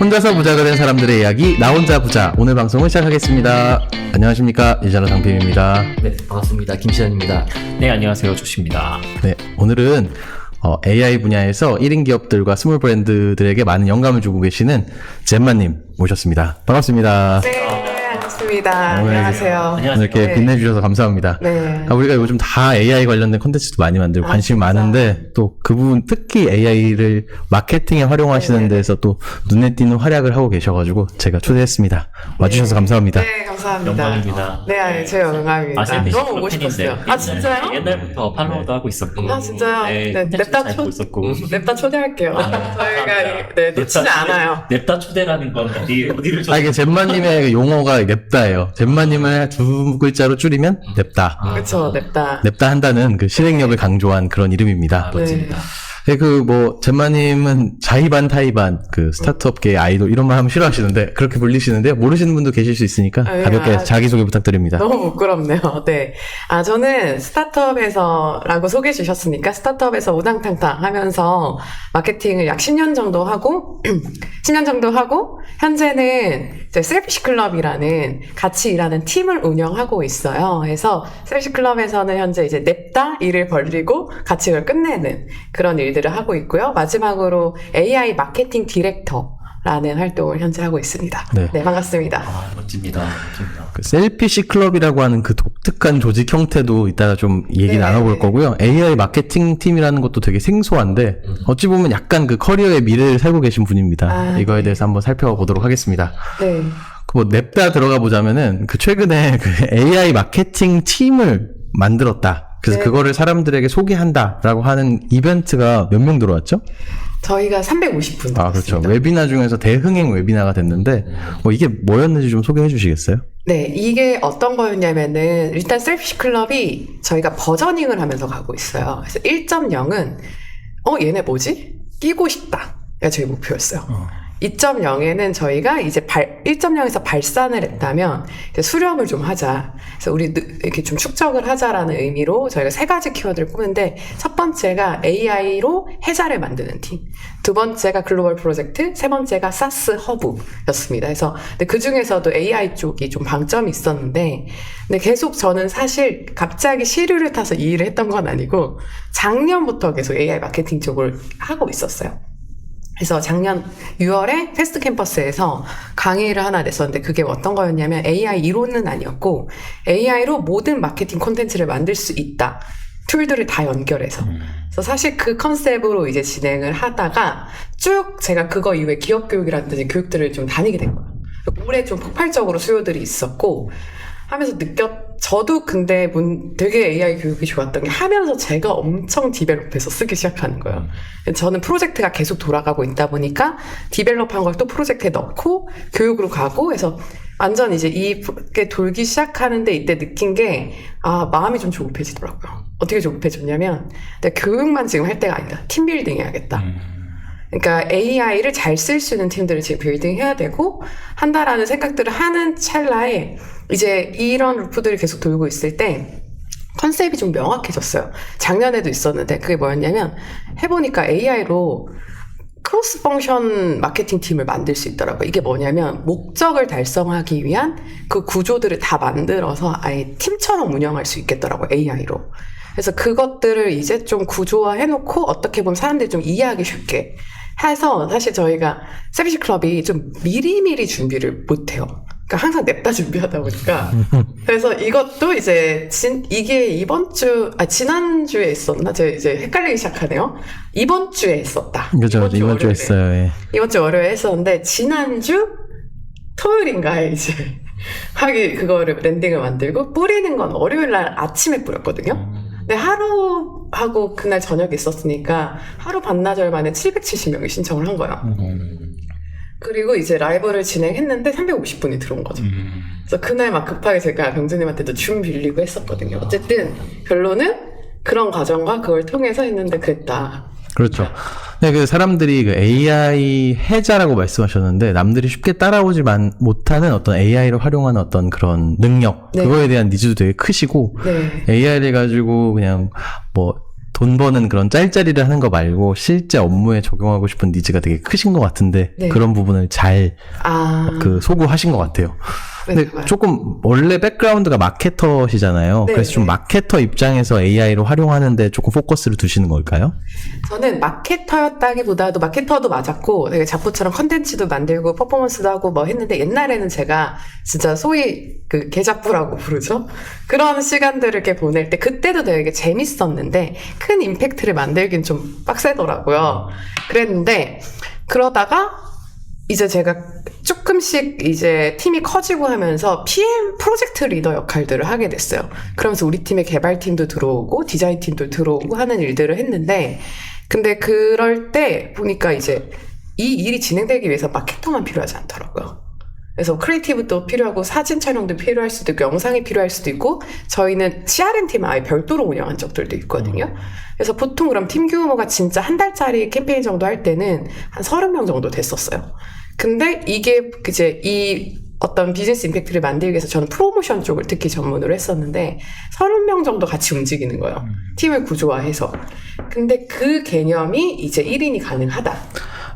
혼자서 부자가 된 사람들의 이야기, 나 혼자 부자. 오늘 방송을 시작하겠습니다. 안녕하십니까, 유자로 상필입니다. 네, 반갑습니다. 김시현입니다. 네, 안녕하세요. 조씨입니다. 네, 오늘은 AI 분야에서 1인 기업들과 스몰 브랜드들에게 많은 영감을 주고 계시는 젬마님 모셨습니다. 반갑습니다. 네, 반갑습니다. 안녕하세요. 오늘 이렇게 네. 빛내주셔서 감사합니다. 네. 우리가 요즘 다 AI 관련된 콘텐츠도 많이 만들고 관심이 진짜. 많은데 또 그 부분 특히 AI를 마케팅에 활용하시는 데서 또 눈에 띄는 활약을 하고 계셔가지고 제가 초대했습니다. 와주셔서 감사합니다. 네, 감사합니다. 영광입니다. 네, 제 영광입니다. 아시는 너무 오고 싶었어요. 아, 진짜요? 옛날부터 팔로우도 하고 있었고. 아, 진짜요? 네, 네, 콘텐츠도 냅다 잘 보고 있었고. 냅다 초대할게요. 저희가 네, 놓치지 않아요. 냅다 초대라는 건 어디를 초 이게 젬마님의 용어가 냅다예요. 젬마님을 두 글자로 줄이면 냅다. 그쵸, 냅다. 냅다 한다는 그 실행력을 강조한 그런 이름입니다. 네. 네, 젬마님은 자의반 타의반 그 스타트업계의 아이돌 이런 말 하면 싫어하시는데 그렇게 불리시는데요. 모르시는 분도 계실 수 있으니까 네, 가볍게 자기소개 부탁드립니다. 너무 부끄럽네요. 네. 저는 스타트업에서라고 소개해 주셨으니까 스타트업에서 우당탕탕 하면서 마케팅을 약 10년 정도 하고, 10년 정도 하고, 현재는 이제 셀피시 클럽이라는 같이 일하는 팀을 운영하고 있어요. 그래서 셀피시 클럽에서는 현재 이제 냅다 일을 벌리고 같이 이걸 끝내는 그런 일들을 하고 있고요. 마지막으로 AI 마케팅 디렉터라는 활동을 현재 하고 있습니다. 네. 반갑습니다. 멋집니다. 그 셀피시 클럽이라고 하는 그 독특한 조직 형태도 이따가 좀 얘기 네. 나눠볼 거고요. AI 마케팅 팀이라는 것도 되게 생소한데 어찌 보면 약간 그 커리어의 미래를 살고 계신 분입니다. 이거에 네. 대해서 한번 살펴보도록 하겠습니다. 네. 냅다 들어가 보자면은 그 최근에 그 AI 마케팅 팀을 만들었다. 그래서 네. 그거를 사람들에게 소개한다라고 하는 이벤트가 몇 명 들어왔죠? 저희가 350분. 아, 그렇죠. 웨비나 중에서 대흥행 웨비나가 됐는데 이게 뭐였는지 좀 소개해 주시겠어요? 네, 이게 어떤 거였냐면은 일단 셀피시 클럽이 저희가 버저닝을 하면서 가고 있어요. 그래서 1.0은 얘네 뭐지? 끼고 싶다가 저희 목표였어요. 2.0에는 저희가 이제 1.0에서 발산을 했다면 이제 수렴을 좀 하자. 그래서 우리 이렇게 좀 축적을 하자라는 의미로 저희가 3가지 키워드를 꾸는데 첫 번째가 AI로 해자를 만드는 팀. 두 번째가 글로벌 프로젝트, 세 번째가 사스 허브였습니다. 그래서 근데 그 중에서도 AI 쪽이 좀 방점이 있었는데 근데 계속 저는 사실 갑자기 시류를 타서 이 일을 했던 건 아니고 작년부터 계속 AI 마케팅 쪽을 하고 있었어요. 그래서 작년 6월에 패스트 캠퍼스에서 강의를 하나 냈었는데 그게 어떤 거였냐면 AI 이론은 아니었고 AI로 모든 마케팅 콘텐츠를 만들 수 있다. 툴들을 다 연결해서. 그래서 사실 그 컨셉으로 이제 진행을 하다가 쭉 제가 그거 이후에 기업 교육이라든지 교육들을 좀 다니게 된 거예요. 올해 좀 폭발적으로 수요들이 있었고 하면서 저도 근데 되게 AI 교육이 좋았던 게 하면서 제가 엄청 디벨롭해서 쓰기 시작하는 거예요. 저는 프로젝트가 계속 돌아가고 있다 보니까 디벨롭한 걸 또 프로젝트에 넣고 교육으로 가고 해서 완전 이제 이게 돌기 시작하는데 이때 느낀 게 마음이 좀 조급해지더라고요. 어떻게 조급해졌냐면 내가 교육만 지금 할 때가 아니다. 팀빌딩 해야겠다. 그러니까 AI를 잘 쓸 수 있는 팀들을 지금 빌딩해야 되고 한다라는 생각들을 하는 찰나에 이제 이런 루프들이 계속 돌고 있을 때 컨셉이 좀 명확해졌어요. 작년에도 있었는데 그게 뭐였냐면 해보니까 AI로 크로스 펑션 마케팅 팀을 만들 수 있더라고요. 이게 뭐냐면 목적을 달성하기 위한 그 구조들을 다 만들어서 아예 팀처럼 운영할 수 있겠더라고요. AI로. 그래서 그것들을 이제 좀 구조화해놓고 어떻게 보면 사람들이 좀 이해하기 쉽게 해서 사실 저희가 셀피시 클럽이 좀 미리미리 준비를 못해요. 그러니까 항상 냅다 준비하다 보니까 그래서 이것도 이제 이게 지난주에 있었나? 제가 이제 헷갈리기 시작하네요. 이번 주에 했었다. 그죠. 이번 주에 했어요. 예. 이번 주 월요일에 했었는데 지난주 토요일인가에 이제 그거를 랜딩을 만들고 뿌리는 건 월요일 날 아침에 뿌렸거든요. 근데 하루 하고 그날 저녁에 있었으니까 하루 반나절 만에 770명이 신청을 한 거예요. 그리고 이제 라이브를 진행했는데 350분이 들어온 거죠. 그래서 그날 막 급하게 제가 병준님한테도 줌 빌리고 했었거든요. 어쨌든 결론은 그런 과정과 그걸 통해서 했는데 그랬다. 그렇죠. 네, 그 사람들이 그 AI 해자라고 말씀하셨는데 남들이 쉽게 따라오지 못하는 어떤 AI를 활용하는 어떤 그런 능력, 네. 그거에 대한 니즈도 되게 크시고 네. AI를 가지고 그냥 돈 버는 그런 짤짤이를 하는 거 말고 실제 업무에 적용하고 싶은 니즈가 되게 크신 것 같은데 네. 그런 부분을 잘 소구하신 것 같아요. 근데 맞아요. 조금 원래 백그라운드가 마케터시잖아요. 네, 그래서 좀 네. 마케터 입장에서 AI를 활용하는데 조금 포커스를 두시는 걸까요? 저는 마케터였다기보다도 마케터도 맞았고 되게 작부처럼 컨텐츠도 만들고 퍼포먼스도 하고 뭐 했는데 옛날에는 제가 진짜 소위 그 개작부라고 부르죠. 그런 시간들을 이렇게 보낼 때 그때도 되게 재밌었는데 큰 임팩트를 만들긴 좀 빡세더라고요. 그랬는데 그러다가 이제 제가 조금씩 이제 팀이 커지고 하면서 PM 프로젝트 리더 역할들을 하게 됐어요. 그러면서 우리 팀의 개발팀도 들어오고 디자인팀도 들어오고 하는 일들을 했는데 근데 그럴 때 보니까 이제 이 일이 진행되기 위해서 마케터만 필요하지 않더라고요. 그래서 크리에이티브도 필요하고 사진 촬영도 필요할 수도 있고 영상이 필요할 수도 있고 저희는 CRM팀을 아예 별도로 운영한 적들도 있거든요. 그래서 보통 그럼 팀 규모가 진짜 한 달짜리 캠페인 정도 할 때는 한 30명 정도 됐었어요. 근데 이게 이제 이 어떤 비즈니스 임팩트를 만들기 위해서 저는 프로모션 쪽을 특히 전문으로 했었는데 30명 정도 같이 움직이는 거예요. 팀을 구조화해서. 근데 그 개념이 이제 1인이 가능하다.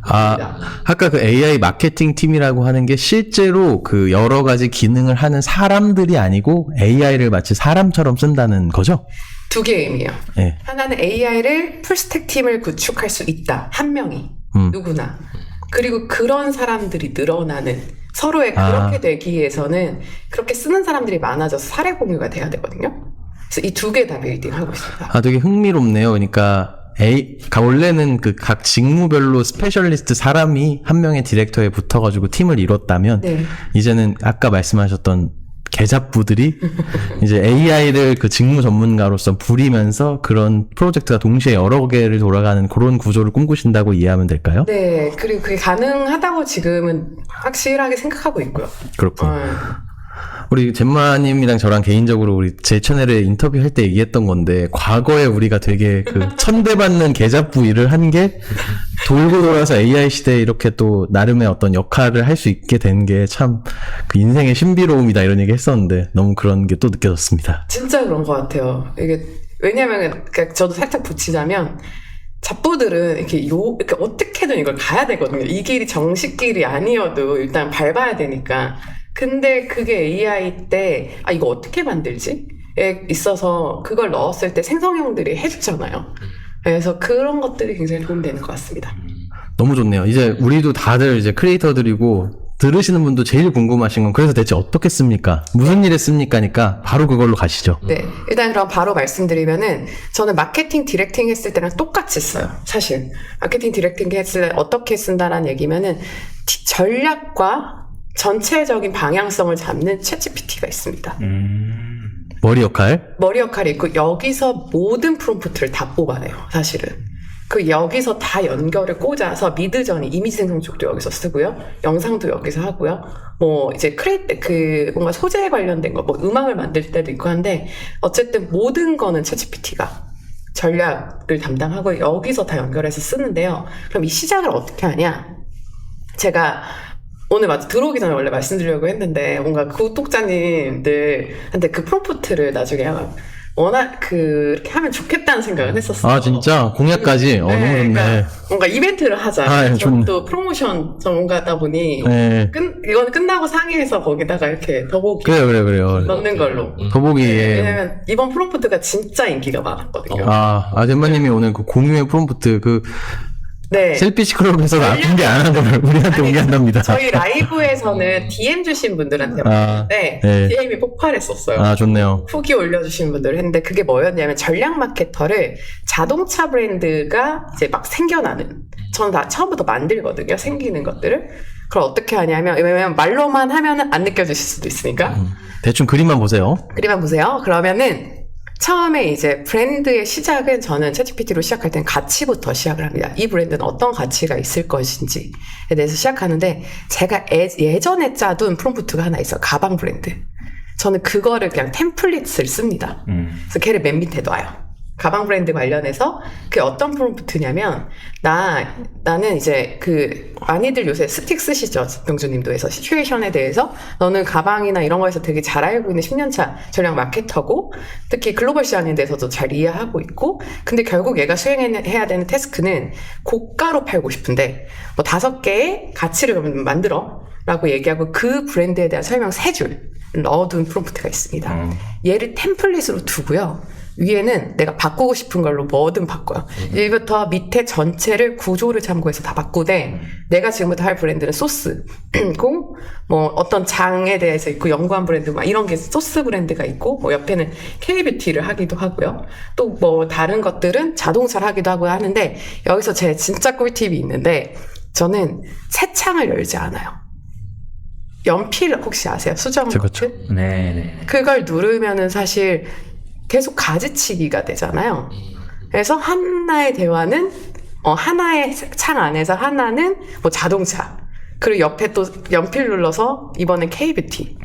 아까 그 AI 마케팅 팀이라고 하는 게 실제로 그 여러 가지 기능을 하는 사람들이 아니고 AI를 마치 사람처럼 쓴다는 거죠? 두 개의 의미예요. 네. 하나는 AI를 풀스택 팀을 구축할 수 있다. 한 명이. 누구나. 그리고 그런 사람들이 늘어나는 서로의 그렇게 되기 위해서는 그렇게 쓰는 사람들이 많아져서 사례 공유가 돼야 되거든요. 그래서 이 두 개 다 빌딩하고 있습니다. 되게 흥미롭네요. 그러니까 원래는 그 각 직무별로 스페셜리스트 사람이 한 명의 디렉터에 붙어가지고 팀을 이뤘다면 네. 이제는 아까 말씀하셨던 계잡부들이 이제 AI를 그 직무 전문가로서 부리면서 그런 프로젝트가 동시에 여러 개를 돌아가는 그런 구조를 꿈꾸신다고 이해하면 될까요? 네. 그리고 그게 가능하다고 지금은 확실하게 생각하고 있고요. 그렇군요. 우리 잼마님이랑 저랑 개인적으로 우리 제 채널에 인터뷰할 때 얘기했던 건데 과거에 우리가 되게 그 천대받는 계잡부 일을 한 게 돌고 돌아서 AI 시대에 이렇게 또 나름의 어떤 역할을 할 수 있게 된 게 참 그 인생의 신비로움이다 이런 얘기 했었는데 너무 그런 게 또 느껴졌습니다. 진짜 그런 것 같아요. 이게 왜냐면 그러니까 저도 살짝 붙이자면 잡부들은 이렇게 어떻게든 이걸 가야 되거든요. 이 길이 정식 길이 아니어도 일단 밟아야 되니까. 근데 그게 AI 때 이거 어떻게 만들지? 에 있어서 그걸 넣었을 때 생성형들이 해주잖아요. 그래서 그런 것들이 굉장히 도움이 되는 것 같습니다. 너무 좋네요. 이제 우리도 다들 이제 크리에이터들이고 들으시는 분도 제일 궁금하신 건 그래서 대체 어떻게 씁니까? 무슨 일에 씁니까니까 바로 그걸로 가시죠. 네. 일단 그럼 바로 말씀드리면은 저는 마케팅 디렉팅 했을 때랑 똑같이 써요. 사실. 마케팅 디렉팅 했을 때 어떻게 쓴다라는 얘기면은 전략과 전체적인 방향성을 잡는 챗GPT가 있습니다. 머리 역할? 머리 역할이 있고 여기서 모든 프롬프트를 다 뽑아내요. 사실은. 그 여기서 다 연결을 꽂아서 미드저니 이미지 생성 쪽도 여기서 쓰고요. 영상도 여기서 하고요. 뭐 이제 뭔가 소재에 관련된 거, 뭐 음악을 만들 때도 있고 한데 어쨌든 모든 거는 챗GPT가 전략을 담당하고 여기서 다 연결해서 쓰는데요. 그럼 이 시작을 어떻게 하냐? 제가 오늘 들어오기 전에 원래 말씀드리려고 했는데 뭔가 구독자님들한테 그 프롬프트를 나중에 워낙 그렇게 하면 좋겠다는 생각을 했었어요. 진짜? 공약까지? 너무 좋네. 그러니까 뭔가 이벤트를 하자. 좋네. 또 프로모션 전문가다 보니 네. 이건 끝나고 상의해서 거기다가 이렇게 더보기 그래요. 넣는 걸로. 더보기에. 왜냐면 이번 프롬프트가 진짜 인기가 많았거든요. 잼마님이 오늘 그 공유의 프롬프트 네. 셀피시 클럽에서 공개 안 한 거를 우리한테 공개한답니다. 저희 라이브에서는 DM 주신 분들한테 봤는데 네. DM이 폭발했었어요. 좋네요. 후기 올려주신 분들 했는데 그게 뭐였냐면 전략 마케터를 자동차 브랜드가 이제 막 생겨나는 저는 다 처음부터 만들거든요. 생기는 것들을. 그럼 어떻게 하냐면 왜냐면 말로만 하면은 안 느껴지실 수도 있으니까 대충 그림만 보세요. 그림만 보세요. 그러면은 처음에 이제 브랜드의 시작은 저는 챗GPT로 시작할 때는 가치부터 시작을 합니다. 이 브랜드는 어떤 가치가 있을 것인지에 대해서 시작하는데 제가 예전에 짜둔 프롬프트가 하나 있어요. 가방 브랜드. 저는 그거를 그냥 템플릿을 씁니다. 그래서 걔를 맨 밑에 놔요. 가방 브랜드 관련해서 그게 어떤 프롬프트냐면 나는 이제 많이들 요새 스틱 쓰시죠. 병주님도 해서 시츄에이션에 대해서 너는 가방이나 이런 거에서 되게 잘 알고 있는 10년차 전략 마케터고 특히 글로벌 시장에 대해서도 잘 이해하고 있고 근데 결국 얘가 수행해야 되는 태스크는 고가로 팔고 싶은데 뭐 5개의 가치를 만들어 라고 얘기하고 그 브랜드에 대한 설명 3줄 넣어둔 프롬프트가 있습니다. 얘를 템플릿으로 두고요. 위에는 내가 바꾸고 싶은 걸로 뭐든 바꿔요. 여기부터 밑에 전체를 구조를 참고해서 다 바꾸되 내가 지금부터 할 브랜드는 소스고 뭐 어떤 장에 대해서 있고 연구한 브랜드 막 이런 게 소스 브랜드가 있고 뭐 옆에는 K뷰티를 하기도 하고요. 또 뭐 다른 것들은 자동차를 하기도 하고 하는데 여기서 제 진짜 꿀팁이 있는데 저는 새 창을 열지 않아요. 연필 혹시 아세요? 수정 그렇죠. 버튼? 네네. 그걸 누르면은 사실 계속 가지치기가 되잖아요. 그래서 하나의 대화는 하나의 창 안에서 하나는 뭐 자동차 그리고 옆에 또 연필 눌러서 이번엔 K뷰티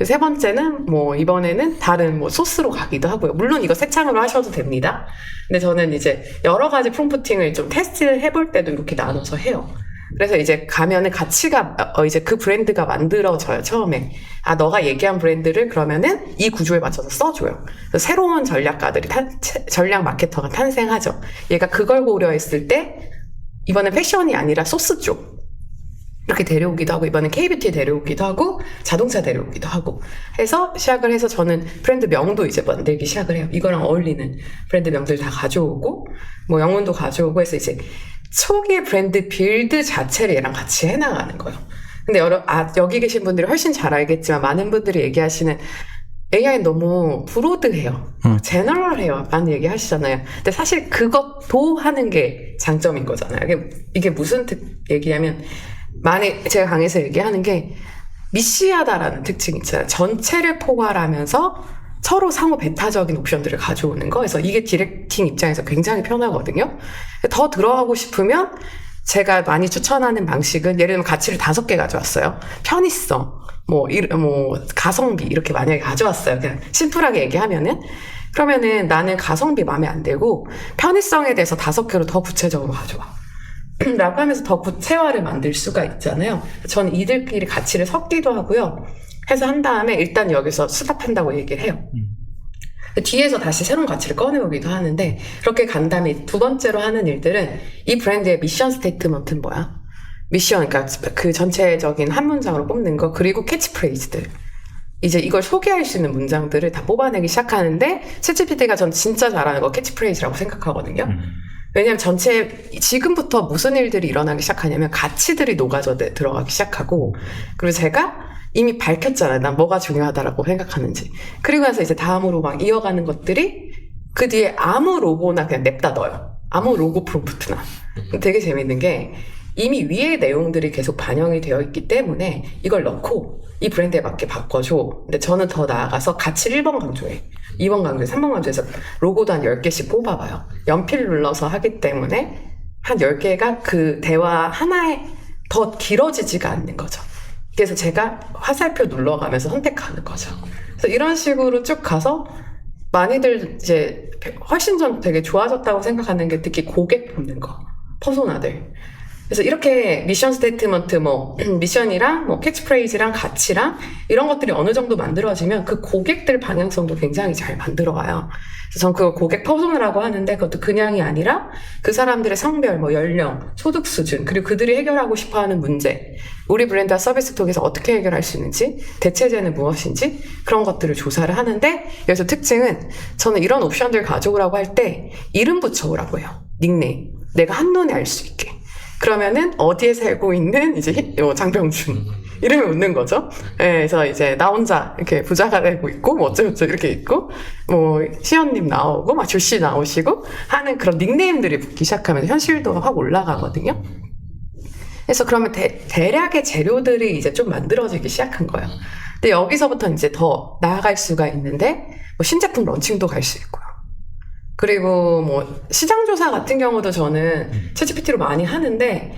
세 번째는 뭐 이번에는 다른 뭐 소스로 가기도 하고요. 물론 이거 새 창으로 하셔도 됩니다. 근데 저는 이제 여러 가지 프롬프팅을 좀 테스트를 해볼 때도 이렇게 나눠서 해요. 그래서 이제 가면은 가치가 이제 그 브랜드가 만들어져요. 처음에 너가 얘기한 브랜드를 그러면은 이 구조에 맞춰서 써줘요. 새로운 전략가들이 전략 마케터가 탄생하죠. 얘가 그걸 고려했을 때 이번엔 패션이 아니라 소스 쪽 이렇게 데려오기도 하고 이번엔 K뷰티 데려오기도 하고 자동차 데려오기도 하고 해서 시작을 해서 저는 브랜드 명도 이제 만들기 시작을 해요. 이거랑 어울리는 브랜드 명들 다 가져오고 뭐 영문도 가져오고 해서 이제 초기의 브랜드 빌드 자체를 얘랑 같이 해나가는 거예요. 근데 여기 계신 분들이 훨씬 잘 알겠지만 많은 분들이 얘기하시는 AI 너무 브로드해요. 제너럴해요. 많은 얘기 하시잖아요. 근데 사실 그것도 하는 게 장점인 거잖아요. 이게 무슨 얘기냐면 만약 제가 강의에서 얘기하는 게 미시하다라는 특징이 있잖아요. 전체를 포괄하면서 서로 상호 배타적인 옵션들을 가져오는 거. 그래서 이게 디렉팅 입장에서 굉장히 편하거든요. 더 들어가고 싶으면 제가 많이 추천하는 방식은 예를 들면 가치를 5개 가져왔어요. 편의성, 뭐 가성비 이렇게 만약에 가져왔어요. 그냥 심플하게 얘기하면은 그러면은 나는 가성비 마음에 안 들고 편의성에 대해서 5개로 더 구체적으로 가져와. 라고 하면서 더 구체화를 만들 수가 있잖아요. 저는 이들끼리 가치를 섞기도 하고요. 해서 한 다음에 일단 여기서 스탑한다고 얘기를 해요. 뒤에서 다시 새로운 가치를 꺼내오기도 하는데 그렇게 간 다음에 두 번째로 하는 일들은 이 브랜드의 미션 스테이트먼트는 뭐야? 미션, 그러니까 그 전체적인 한 문장으로 뽑는 거 그리고 캐치프레이즈들 이제 이걸 소개할 수 있는 문장들을 다 뽑아내기 시작하는데 챗GPT가 전 진짜 잘하는 거 캐치프레이즈라고 생각하거든요. 왜냐면 지금부터 무슨 일들이 일어나기 시작하냐면 가치들이 녹아져 들어가기 시작하고 그리고 제가 이미 밝혔잖아요. 난 뭐가 중요하다라고 생각하는지. 그리고 나서 이제 다음으로 막 이어가는 것들이 그 뒤에 아무 로고나 그냥 냅다 넣어요. 아무 로고 프롬프트나. 되게 재밌는 게 이미 위의 내용들이 계속 반영이 되어 있기 때문에 이걸 넣고 이 브랜드에 맞게 바꿔줘. 근데 저는 더 나아가서 가치 1번 강조해. 2번 강조해. 3번 강조해서 로고도 한 10개씩 뽑아봐요. 연필 눌러서 하기 때문에 한 10개가 그 대화 하나에 더 길어지지가 않는 거죠. 그래서 제가 화살표 눌러가면서 선택하는 거죠. 그래서 이런 식으로 쭉 가서 많이들 이제 훨씬 전 되게 좋아졌다고 생각하는 게 특히 고객 뽑는 거, 퍼소나들. 그래서 이렇게 미션 스테이트먼트, 미션이랑 캐치프레이즈랑 가치랑 이런 것들이 어느 정도 만들어지면 그 고객들 방향성도 굉장히 잘 만들어가요. 그래서 전 그걸 고객 퍼소나라고 하는데 그것도 그냥이 아니라 그 사람들의 성별, 연령, 소득 수준, 그리고 그들이 해결하고 싶어하는 문제, 우리 브랜드와 서비스 통해서 어떻게 해결할 수 있는지, 대체제는 무엇인지 그런 것들을 조사를 하는데 여기서 특징은 저는 이런 옵션들 가져오라고 할 때 이름 붙여오라고 해요. 닉네임. 내가 한눈에 알 수 있게. 그러면은 어디에 살고 있는 이제 장병준 이름이 웃는 거죠. 네, 그래서 이제 나 혼자 이렇게 부자가 되고 있고 어쩌고저쩌고 이렇게 있고 시연님 나오고 조씨 나오시고 하는 그런 닉네임들이 붙기 시작하면 현실도가 확 올라가거든요. 그래서 그러면 대략의 재료들이 이제 좀 만들어지기 시작한 거예요. 근데 여기서부터 이제 더 나아갈 수가 있는데 신제품 런칭도 갈 수 있고요. 그리고 시장조사 같은 경우도 저는 챗GPT로 많이 하는데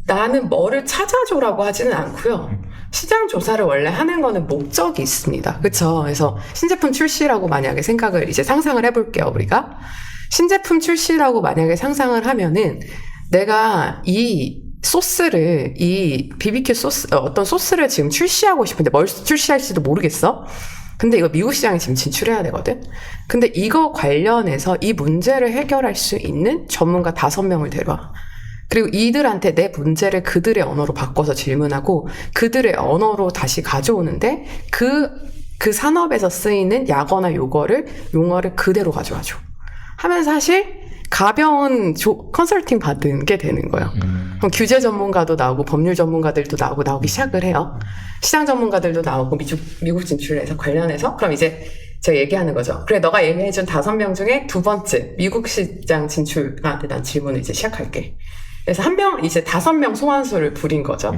나는 뭐를 찾아줘라고 하지는 않고요. 시장조사를 원래 하는 거는 목적이 있습니다. 그쵸? 그래서 신제품 출시라고 만약에 생각을 이제 상상을 해볼게요, 우리가. 신제품 출시라고 만약에 상상을 하면은 내가 이 소스를, 이 BBQ 소스, 어떤 소스를 지금 출시하고 싶은데 뭘 출시할지도 모르겠어. 근데 이거 미국 시장에 지금 진출해야 되거든. 근데 이거 관련해서 이 문제를 해결할 수 있는 전문가 5명을 데려와. 그리고 이들한테 내 문제를 그들의 언어로 바꿔서 질문하고 그들의 언어로 다시 가져오는데 그 산업에서 쓰이는 약어나 용어를 그대로 가져와줘. 하면 사실 가벼운 컨설팅 받은 게 되는 거예요. 그럼 규제 전문가도 나오고 법률 전문가들도 나오기 시작을 해요. 시장 전문가들도 나오고 미국 진출해서 관련해서 그럼 이제 제가 얘기하는 거죠. 그래, 너가 얘기해준 5명 중에 2번째 미국 시장 진출에 대한 질문을 이제 시작할게. 그래서 이제 5명 소환수를 부린 거죠.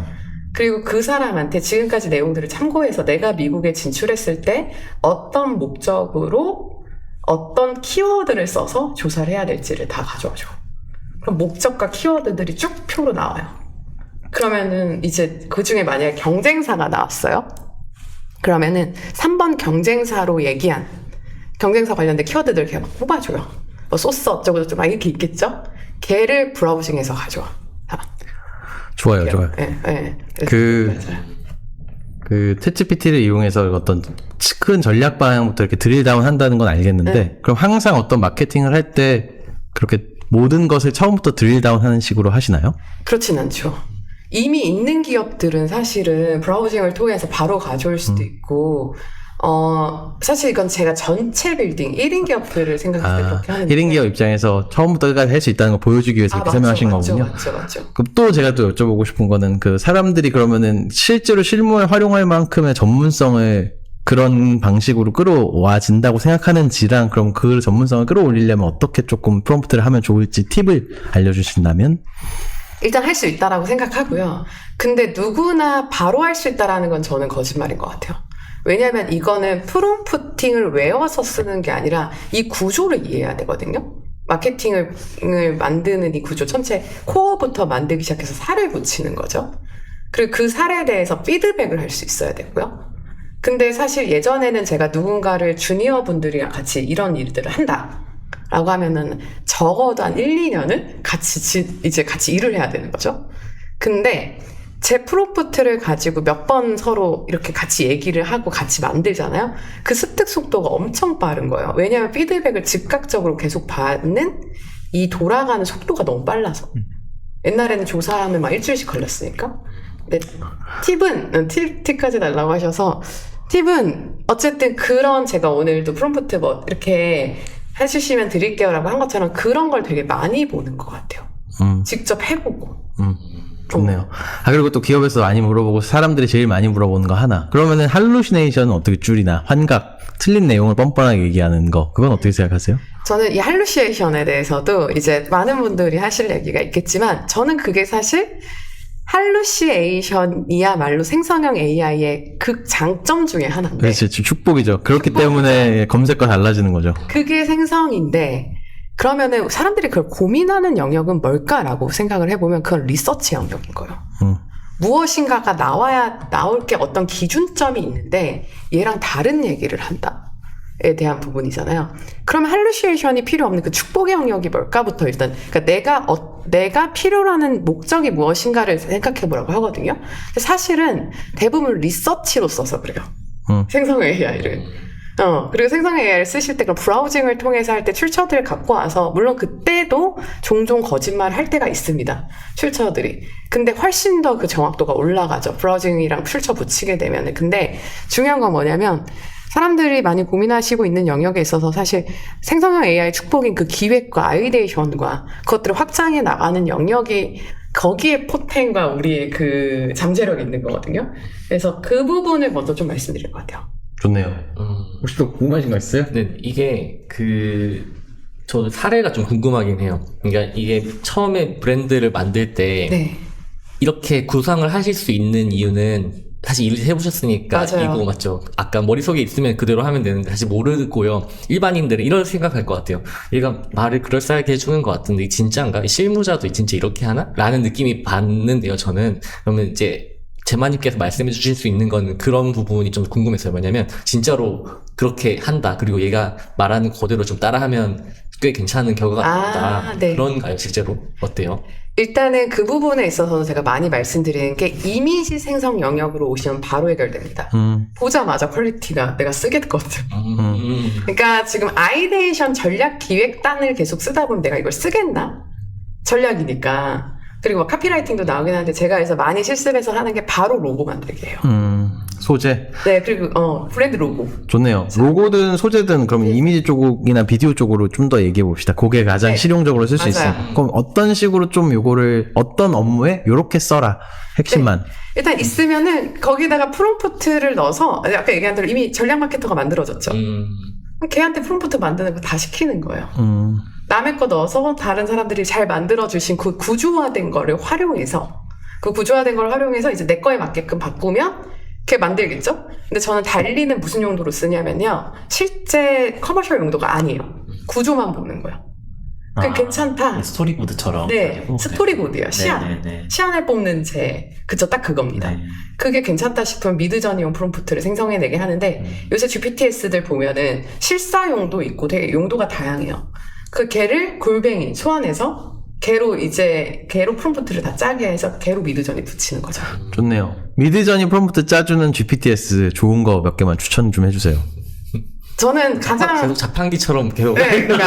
그리고 그 사람한테 지금까지 내용들을 참고해서 내가 미국에 진출했을 때 어떤 목적으로 어떤 키워드를 써서 조사를 해야 될지를 다 가져와줘. 그럼 목적과 키워드들이 쭉 표로 나와요. 그러면은 이제 그 중에 만약에 경쟁사가 나왔어요. 그러면은 3번 경쟁사로 얘기한 경쟁사 관련된 키워드들 걔 막 뽑아줘요. 뭐 소스 어쩌고저쩌고 막 이렇게 있겠죠? 걔를 브라우징해서 가져와. 좋아요. 네. 그 챗GPT를 이용해서 어떤 큰 전략 방향부터 이렇게 드릴다운 한다는 건 알겠는데, 네. 그럼 항상 어떤 마케팅을 할 때 그렇게 모든 것을 처음부터 드릴다운 하는 식으로 하시나요? 그렇진 않죠. 이미 있는 기업들은 사실은 브라우징을 통해서 바로 가져올 수도 있고, 사실 이건 제가 전체 빌딩 1인 기업들을 생각할 때 그렇게 하는데 1인 기업 입장에서 처음부터 끝까지 할 수 있다는 걸 보여주기 위해서 이렇게 설명하신 거군요. 맞죠. 그럼 또 제가 또 여쭤보고 싶은 거는 그 사람들이 그러면은 실제로 실무에 활용할 만큼의 전문성을 그런 방식으로 끌어와진다고 생각하는지랑, 그럼 그 전문성을 끌어올리려면 어떻게 조금 프롬프트를 하면 좋을지 팁을 알려주신다면? 일단 할 수 있다라고 생각하고요. 근데 누구나 바로 할 수 있다라는 건 저는 거짓말인 것 같아요. 왜냐하면 이거는 프롬프팅을 외워서 쓰는 게 아니라 이 구조를 이해해야 되거든요. 마케팅을 만드는 이 구조 전체 코어부터 만들기 시작해서 살을 붙이는 거죠. 그리고 그 살에 대해서 피드백을 할 수 있어야 되고요. 근데 사실 예전에는 제가 누군가를 주니어 분들이랑 같이 이런 일들을 한다 라고 하면은 적어도 한 1, 2년은 이제 같이 일을 해야 되는 거죠. 근데 제 프롬프트를 가지고 몇 번 서로 이렇게 같이 얘기를 하고 같이 만들잖아요. 그 습득 속도가 엄청 빠른 거예요. 왜냐하면 피드백을 즉각적으로 계속 받는 이 돌아가는 속도가 너무 빨라서. 옛날에는 조사하면 막 일주일씩 걸렸으니까. 근데 팁까지 달라고 하셔서, 팁은 어쨌든 그런 제가 오늘도 프롬프트 뭐 이렇게 해주시면 드릴게요라고 한 것처럼 그런 걸 되게 많이 보는 것 같아요. 직접 해보고. 좋네요. 그리고 또 기업에서 많이 물어보고 사람들이 제일 많이 물어보는 거 하나. 그러면은 할루시네이션은 어떻게 줄이나? 환각, 틀린 내용을 뻔뻔하게 얘기하는 거. 그건 어떻게 생각하세요? 저는 이 할루시에이션에 대해서도 이제 많은 분들이 하실 얘기가 있겠지만, 저는 그게 사실 할루시에이션이야말로 생성형 AI의 극장점 중에 하나인데. 그렇지, 축복이죠. 그렇기 때문에 검색과 달라지는 거죠. 그게 생성인데, 그러면은 사람들이 그걸 고민하는 영역은 뭘까라고 생각을 해보면 그건 리서치 영역인 거예요. 무엇인가가 나올 게 어떤 기준점이 있는데 얘랑 다른 얘기를 한다에 대한 부분이잖아요. 그러면 할루시에이션이 필요 없는 그 축복의 영역이 뭘까부터 일단, 그러니까 내가 필요로 하는 목적이 무엇인가를 생각해보라고 하거든요. 근데 사실은 대부분 리서치로 써서 그래요. 생성 AI를. 그리고 생성 AI를 쓰실 때 그럼 브라우징을 통해서 할 때 출처들을 갖고 와서, 물론 그때도 종종 거짓말 할 때가 있습니다. 출처들이. 근데 훨씬 더 그 정확도가 올라가죠. 브라우징이랑 출처 붙이게 되면은. 근데 중요한 건 뭐냐면, 사람들이 많이 고민하시고 있는 영역에 있어서 사실 생성형 AI 축복인 그 기획과 아이디에이션과 그것들을 확장해 나가는 영역이, 거기에 포텐과 우리의 그 잠재력이 있는 거거든요. 그래서 그 부분을 먼저 좀 말씀드릴 것 같아요. 좋네요. 혹시 또 궁금하신 거 있어요? 네, 이게 저도 사례가 좀 궁금하긴 해요. 그러니까 이게 처음에 브랜드를 만들 때 네. 이렇게 구상을 하실 수 있는 이유는 사실 일을 해보셨으니까 맞아요. 이거 맞죠? 아까 머릿속에 있으면 그대로 하면 되는데 사실 모르고요. 일반인들은 이런 생각할 것 같아요. 얘가 말을 그럴싸하게 해주는 것 같은데 이게 진짜인가? 실무자도 진짜 이렇게 하나? 라는 느낌이 받는데요, 저는. 그러면 이제 제마님께서 말씀해 주실 수 있는 건 그런 부분이 좀 궁금했어요. 왜냐면 진짜로 그렇게 한다, 그리고 얘가 말하는 그대로 좀 따라하면 꽤 괜찮은 결과가 아, 나왔다. 네. 그런가요, 실제로? 어때요? 일단은 그 부분에 있어서 제가 많이 말씀드리는 게 이미지 생성 영역으로 오시면 바로 해결됩니다. 보자마자 퀄리티가 내가 쓰겠거든. 그러니까 지금 아이데이션 전략 기획단을 계속 쓰다 보면 내가 이걸 쓰겠나? 전략이니까. 그리고 막 카피라이팅도 나오긴 하는데 제가 그래서 많이 실습해서 하는 게 바로 로고 만들기예요. 소재. 네, 그리고 브랜드 로고. 좋네요. 로고든 소재든 그러면 이미지 쪽이나 비디오 쪽으로 좀 더 얘기해 봅시다. 그게 가장 네. 실용적으로 쓸 수 있어요. 맞아요. 그럼 어떤 식으로 좀 요거를 어떤 업무에 요렇게 써라. 핵심만. 일단 있으면은 거기다가 프롬프트를 넣어서 아까 얘기한 대로 이미 전략 마케터가 만들어졌죠. 걔한테 프롬프트 만드는 거 다 시키는 거예요. 남의 거 넣어서 다른 사람들이 잘 만들어주신 그 구조화된 거를 활용해서 그 구조화된 걸 활용해서 이제 내 거에 맞게끔 바꾸면 걔 만들겠죠? 근데 저는 달리는 무슨 용도로 쓰냐면요. 실제 커머셜 용도가 아니에요. 구조만 보는 거예요. 그 괜찮다. 스토리보드처럼. 네, 가지고. 스토리보드예요. 시안. 네. 시안을 뽑는 그쵸, 딱 그겁니다. 네. 그게 괜찮다 싶으면 미드저니용 프롬프트를 생성해내게 하는데 요새 GPTS들 보면은 실사용도 있고 되게 용도가 다양해요. 그 걔를 골뱅이 소환해서 걔로 프롬프트를 다 짜게 해서 걔로 미드저니 붙이는 거죠. 좋네요. 미드저니 프롬프트 짜주는 GPTS 좋은 거 몇 개만 추천 좀 해주세요. 저는 가장 계속 자판기처럼 계속. 네, 그러니까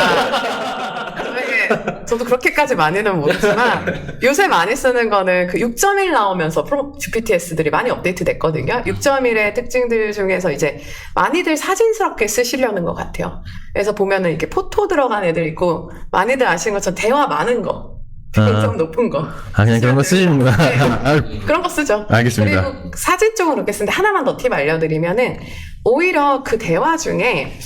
만약에 저도 그렇게까지 많이는 모르지만 요새 많이 쓰는 거는 그 6.1 나오면서 GPTS들이 많이 업데이트 됐거든요. 6.1의 특징들 중에서 이제 많이들 사진스럽게 쓰시려는 것 같아요. 그래서 보면은 이렇게 포토 들어간 애들 있고 많이들 아시는 것처럼 대화 많은 거. 좀 높은 거. 그냥 그런 거 쓰시는구나. 네. 그런 거 쓰죠. 알겠습니다. 그리고 사진 쪽으로 그렇게 쓰는데 하나만 더 팁 알려드리면은 오히려 그 대화 중에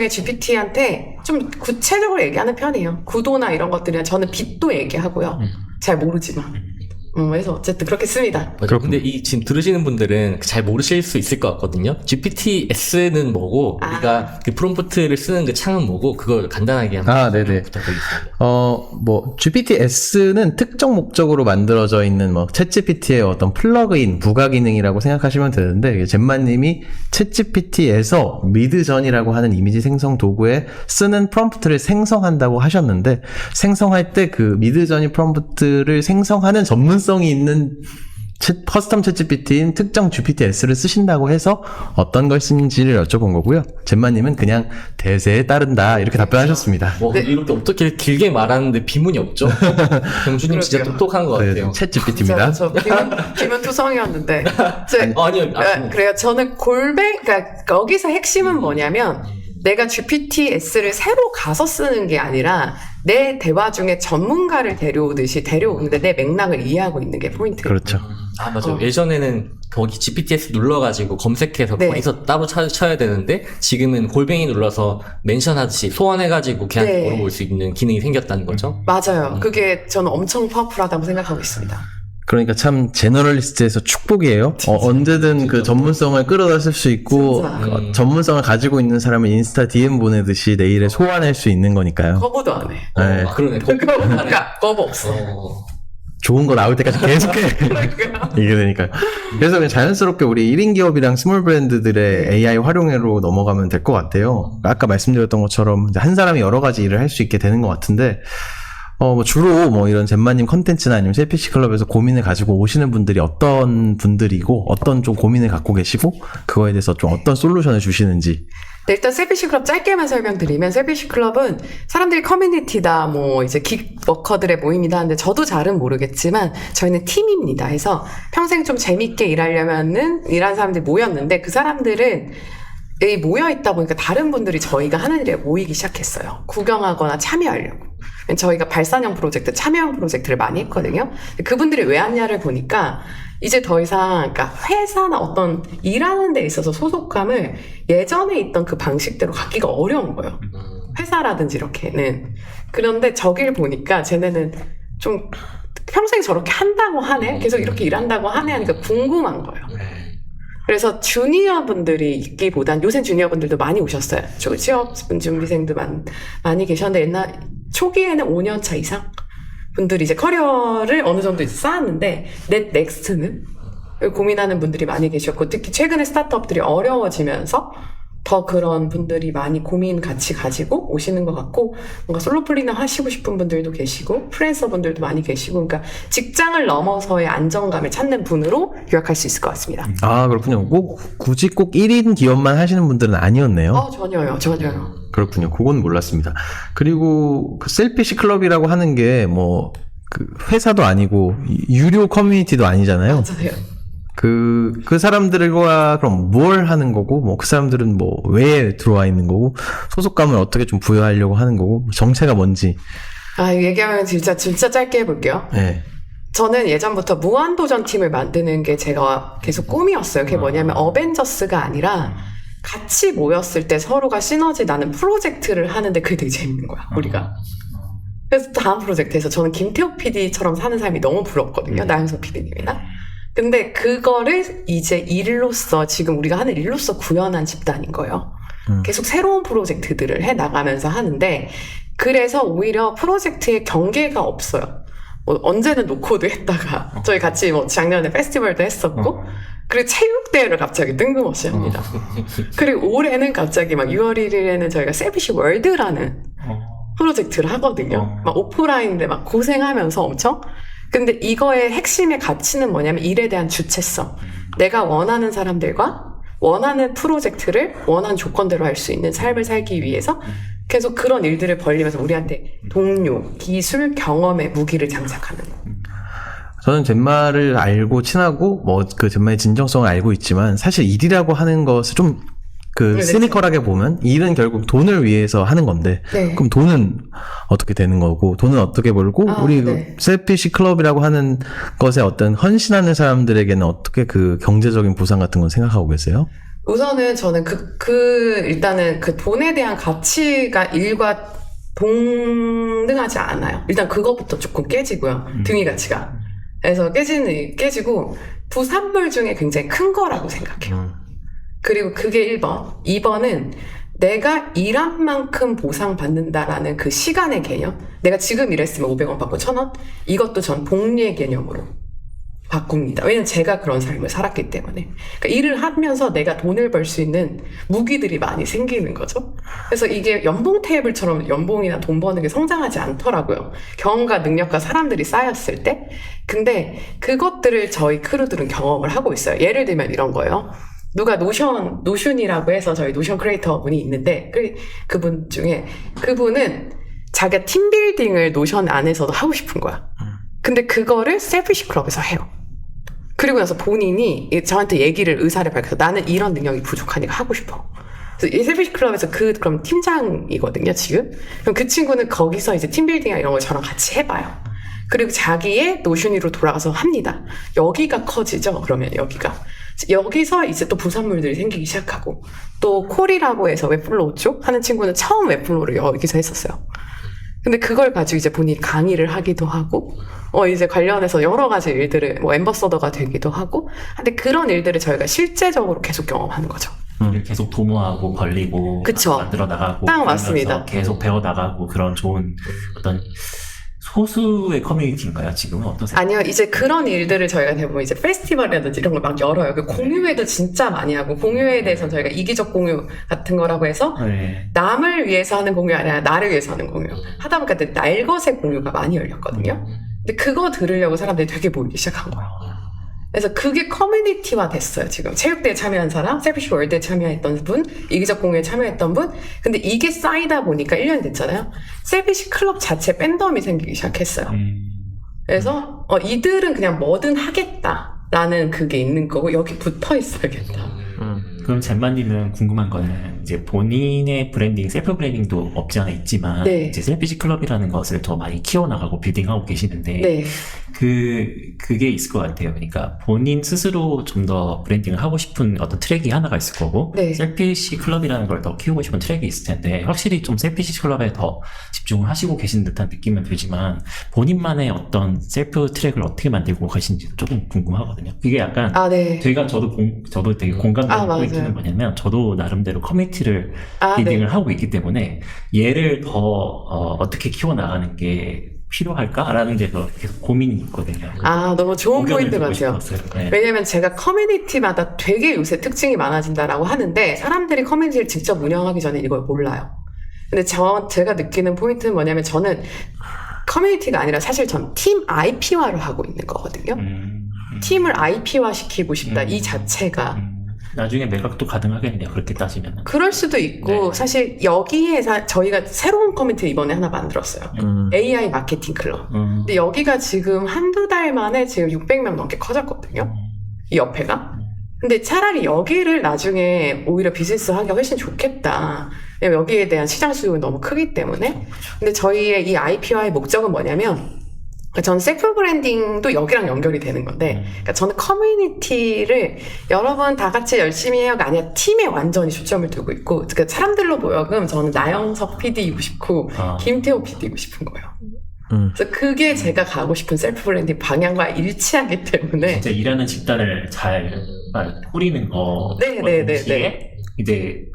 GPT한테 좀 구체적으로 얘기하는 편이에요. 구도나 이런 것들이나 저는 빛도 얘기하고요. 잘 모르지만. 그래서 어쨌든 그렇게 씁니다. 맞아요. 근데 지금 들으시는 분들은 잘 모르실 수 있을 것 같거든요. GPTS는 뭐고, 우리가 그 프롬프트를 쓰는 그 창은 뭐고, 그걸 간단하게 한번 네네. 부탁드리겠습니다. GPTS는 특정 목적으로 만들어져 있는 챗GPT의 어떤 플러그인, 부가 기능이라고 생각하시면 되는데, 젠마님이 챗GPT에서 미드전이라고 하는 이미지 생성 도구에 쓰는 프롬프트를 생성한다고 하셨는데, 생성할 때 그 미드전이 프롬프트를 생성하는 전문성이 있는 커스텀 챗GPT인 특정 GPTS를 쓰신다고 해서 어떤 걸 쓰는지를 여쭤본 거고요. 젠마님은 그냥 대세에 따른다 이렇게 답변하셨습니다. 이렇게 어떻게 길게 말하는데 비문이 없죠? 경주님 진짜 그러게요. 똑똑한 것 같아요. 챗GPT입니다. 저 비문투성이었는데. 아니요. 그래요. 저는 그러니까 거기서 핵심은 뭐냐면 내가 GPTS를 새로 가서 쓰는 게 아니라 내 대화 중에 전문가를 데려오는데 내 맥락을 이해하고 있는 게 포인트예요. 그렇죠. 맞아요. 예전에는 거기 GPTS 눌러가지고 검색해서 네. 거기서 따로 쳐야 되는데 지금은 골뱅이 눌러서 멘션하듯이 소환해가지고 걔한테 네. 물어볼 수 있는 기능이 생겼다는 거죠. 맞아요. 그게 저는 엄청 파워풀하다고 생각하고 있습니다. 그러니까 참 제너럴리스트에서 축복이에요. 언제든 그 전문성을 끌어다 쓸 수 있고 진짜. 전문성을 가지고 있는 사람은 인스타 DM 보내듯이 내일에 소환할 수 있는 거니까요. 거부도 안 해. 네. 그러네. 그러니까 거부 없어. 좋은 거 나올 때까지 계속해. 이게 되니까요. 그래서 그냥 자연스럽게 우리 1인 기업이랑 스몰 브랜드들의 AI 활용으로 넘어가면 될 것 같아요. 아까 말씀드렸던 것처럼 이제 한 사람이 여러 가지 일을 할 수 있게 되는 것 같은데 주로 이런 젠마님 컨텐츠나 아니면 셀피시 클럽에서 고민을 가지고 오시는 분들이 어떤 분들이고 어떤 좀 고민을 갖고 계시고 그거에 대해서 좀 어떤 솔루션을 주시는지. 네, 일단 셀피시 클럽 짧게만 설명드리면 셀피시 클럽은 사람들이 커뮤니티다 이제 긱워커들의 모임이다 하는데 저도 잘은 모르겠지만 저희는 팀입니다. 해서 평생 좀 재밌게 일하려면은 일하는 사람들이 모였는데 그 사람들은 모여있다 보니까 다른 분들이 저희가 하는 일에 모이기 시작했어요. 구경하거나 참여하려고. 저희가 발산형 프로젝트, 참여형 프로젝트를 많이 했거든요. 그분들이 왜 왔냐를 보니까 이제 더 이상 그러니까 회사나 어떤 일하는 데 있어서 소속감을 예전에 있던 그 방식대로 갖기가 어려운 거예요. 회사라든지 이렇게는. 그런데 저길 보니까 쟤네는 좀 평생 저렇게 한다고 하네? 계속 이렇게 일한다고 하네? 하니까 궁금한 거예요. 그래서 주니어 분들이 있기보단 요새 주니어 분들도 많이 오셨어요. 취업 준비생도 많이 계셨는데 초기에는 5년차 이상 분들이 이제 커리어를 어느 정도 이제 쌓았는데 넥스트는 고민하는 분들이 많이 계셨고 특히 최근에 스타트업들이 어려워지면서 더 그런 분들이 많이 고민 같이 가지고 오시는 것 같고, 뭔가 솔로플리너 하시고 싶은 분들도 계시고 프리랜서 분들도 많이 계시고, 그러니까 직장을 넘어서의 안정감을 찾는 분으로 요약할 수 있을 것 같습니다. 아, 그렇군요. 굳이 꼭 1인 기업만 하시는 분들은 아니었네요. 전혀요. 그렇군요. 그건 몰랐습니다. 그리고 그 셀피시 클럽이라고 하는 게 뭐 그 회사도 아니고 유료 커뮤니티도 아니잖아요. 맞아요. 그 사람들과 그럼 뭘 하는 거고, 뭐 그 사람들은 뭐 왜 들어와 있는 거고, 소속감을 어떻게 좀 부여하려고 하는 거고, 정체가 뭔지. 얘기하면 진짜 짧게 해볼게요. 네. 저는 예전부터 무한도전 팀을 만드는 게 제가 계속 꿈이었어요. 그게 뭐냐면 어벤져스가 아니라 같이 모였을 때 서로가 시너지 나는 프로젝트를 하는데 그게 되게 재밌는 거야, 우리가. 그래서 다음 프로젝트에서 저는 김태호 PD처럼 사는 삶이 너무 부럽거든요. 나영석 PD님이나. 근데 그거를 이제 일로서, 지금 우리가 하는 일로서 구현한 집단인 거예요. 계속 새로운 프로젝트들을 해 나가면서 하는데, 그래서 오히려 프로젝트의 경계가 없어요. 뭐 언제는 노코드 했다가 저희 같이 뭐 작년에 페스티벌도 했었고, 그리고 체육대회를 갑자기 뜬금없이 합니다. 그리고 올해는 갑자기 막 6월 1일에는 저희가 셀피시 월드라는 프로젝트를 하거든요. 막 오프라인인데 막 고생하면서 엄청. 근데 이거의 핵심의 가치는 뭐냐면 일에 대한 주체성. 내가 원하는 사람들과 원하는 프로젝트를 원하는 조건대로 할 수 있는 삶을 살기 위해서 계속 그런 일들을 벌리면서 우리한테 동료, 기술, 경험의 무기를 장착하는 거. 저는 젠마를 알고 친하고 뭐 그 젠마의 진정성을 알고 있지만, 사실 일이라고 하는 것을 좀 네, 시니컬하게 보면 일은 결국 돈을 위해서 하는 건데, 네. 그럼 돈은 어떻게 되는 거고, 돈은 어떻게 벌고, 우리 네. 셀피시 클럽이라고 하는 것에 어떤 헌신하는 사람들에게는 어떻게 그 경제적인 보상 같은 건 생각하고 계세요? 우선은 저는 일단은 그 돈에 대한 가치가 일과 동등하지 않아요. 일단 그것부터 조금 깨지고요. 등위 가치가. 그래서 깨지고 부산물 중에 굉장히 큰 거라고 생각해요. 그리고 그게 1번. 2번은 내가 일한 만큼 보상받는다라는 그 시간의 개념. 내가 지금 일했으면 500원 받고 1000원? 이것도 전 복리의 개념으로 바꿉니다. 왜냐면 제가 그런 삶을 살았기 때문에. 그러니까 일을 하면서 내가 돈을 벌 수 있는 무기들이 많이 생기는 거죠. 그래서 이게 연봉 테이블처럼 연봉이나 돈 버는 게 성장하지 않더라고요. 경험과 능력과 사람들이 쌓였을 때. 근데 그것들을 저희 크루들은 경험을 하고 있어요. 예를 들면 이런 거예요. 누가 노션이라고 해서 저희 노션 크리에이터 분이 있는데, 그분 중에, 그분은 자기가 팀빌딩을 노션 안에서도 하고 싶은 거야. 근데 그거를 셀피시 클럽에서 해요. 그리고 나서 본인이 저한테 의사를 밝혀서 나는 이런 능력이 부족하니까 하고 싶어. 그래서 이 셀피시 클럽에서 그럼 팀장이거든요, 지금. 그럼 그 친구는 거기서 이제 팀빌딩이나 이런 걸 저랑 같이 해봐요. 그리고 자기의 노션으로 돌아가서 합니다. 여기가 커지죠, 그러면 여기서 이제 또 부산물들이 생기기 시작하고, 또 콜이라고 해서 웹플로우 쪽 하는 친구는 처음 웹플로우를 여기서 했었어요. 근데 그걸 가지고 이제 본인이 강의를 하기도 하고, 이제 관련해서 여러 가지 일들을, 뭐 앰버서더가 되기도 하고, 근데 그런 일들을 저희가 실제적으로 계속 경험하는 거죠. 계속 도모하고 벌리고 그쵸. 만들어 나가고, 딱 맞습니다. 계속 배워 나가고, 그런 좋은 어떤 소수의 커뮤니티인가요? 지금은 어떠세요? 아니요, 이제 그런 일들을 저희가 대부분 이제 페스티벌이라든지 이런 걸 막 열어요. 그 공유회도 진짜 많이 하고, 공유회에 대해서는 저희가 이기적 공유 같은 거라고 해서 네. 남을 위해서 하는 공유 아니라 나를 위해서 하는 공유. 하다 보니까 날것의 공유가 많이 열렸거든요. 근데 그거 들으려고 사람들이 되게 모이기 시작한 거예요. 그래서 그게 커뮤니티화 됐어요, 지금. 체육대회 참여한 사람, 셀피시 월드에 참여했던 분, 이기적 공유에 참여했던 분. 근데 이게 쌓이다 보니까 1년이 됐잖아요. 셀피시 클럽 자체 팬덤이 생기기 시작했어요. 그래서 이들은 그냥 뭐든 하겠다라는 그게 있는 거고, 여기 붙어 있어야겠다. 그럼 젠마님은 궁금한 거는 이제 본인의 브랜딩, 셀프 브랜딩도 없지 않아 있지만 네. 이제 셀피시 클럽이라는 것을 더 많이 키워나가고 빌딩하고 계시는데 네. 그게 있을 것 같아요. 그러니까 본인 스스로 좀 더 브랜딩을 하고 싶은 어떤 트랙이 하나가 있을 거고, 네. 셀피시 클럽이라는 걸 더 키우고 싶은 트랙이 있을 텐데, 확실히 좀 셀피시 클럽에 더 집중을 하시고 계신 듯한 느낌은 들지만 본인만의 어떤 셀프 트랙을 어떻게 만들고 계신지 조금 궁금하거든요. 이게 약간 네. 저도 되게 공감되는 맞아요. 포인트는 뭐냐면, 저도 나름대로 커뮤니티를 빌딩을 네. 하고 있기 때문에 얘를 더 어떻게 키워나가는 게 필요할까라는 데서 계속 고민이 있거든요. 아, 너무 좋은 의견을 포인트 듣고 같아요. 싶었어요. 네. 왜냐면 제가 커뮤니티마다 되게 요새 특징이 많아진다라고 하는데 사람들이 커뮤니티를 직접 운영하기 전에 이걸 몰라요. 근데 제가 느끼는 포인트는 뭐냐면 저는 커뮤니티가 아니라 사실 전 팀 IP화를 하고 있는 거거든요. 팀을 IP화 시키고 싶다. 이 자체가. 나중에 매각도 가능하겠네요. 그렇게 따지면. 그럴 수도 있고 네. 사실 여기에 저희가 새로운 커뮤니티 이번에 하나 만들었어요. AI 마케팅 클럽. 근데 여기가 지금 한두 달 만에 지금 600명 넘게 커졌거든요. 이 옆에가. 근데 차라리 여기를 나중에 오히려 비즈니스 하기가 훨씬 좋겠다. 왜냐면 여기에 대한 시장 수요가 너무 크기 때문에. 근데 저희의 이 IP화의 목적은 뭐냐면 저는 셀프 브랜딩도 여기랑 연결이 되는 건데, 그러니까 저는 커뮤니티를 여러분 다 같이 열심히 해요가 아니라 팀에 완전히 초점을 두고 있고, 그러니까 사람들로 모여금 저는 나영석 PD이고 싶고, 김태호 PD이고 싶은 거예요. 그래서 그게 제가 가고 싶은 셀프 브랜딩 방향과 일치하기 때문에. 진짜 일하는 집단을 잘 꾸리는 거. 네. 이제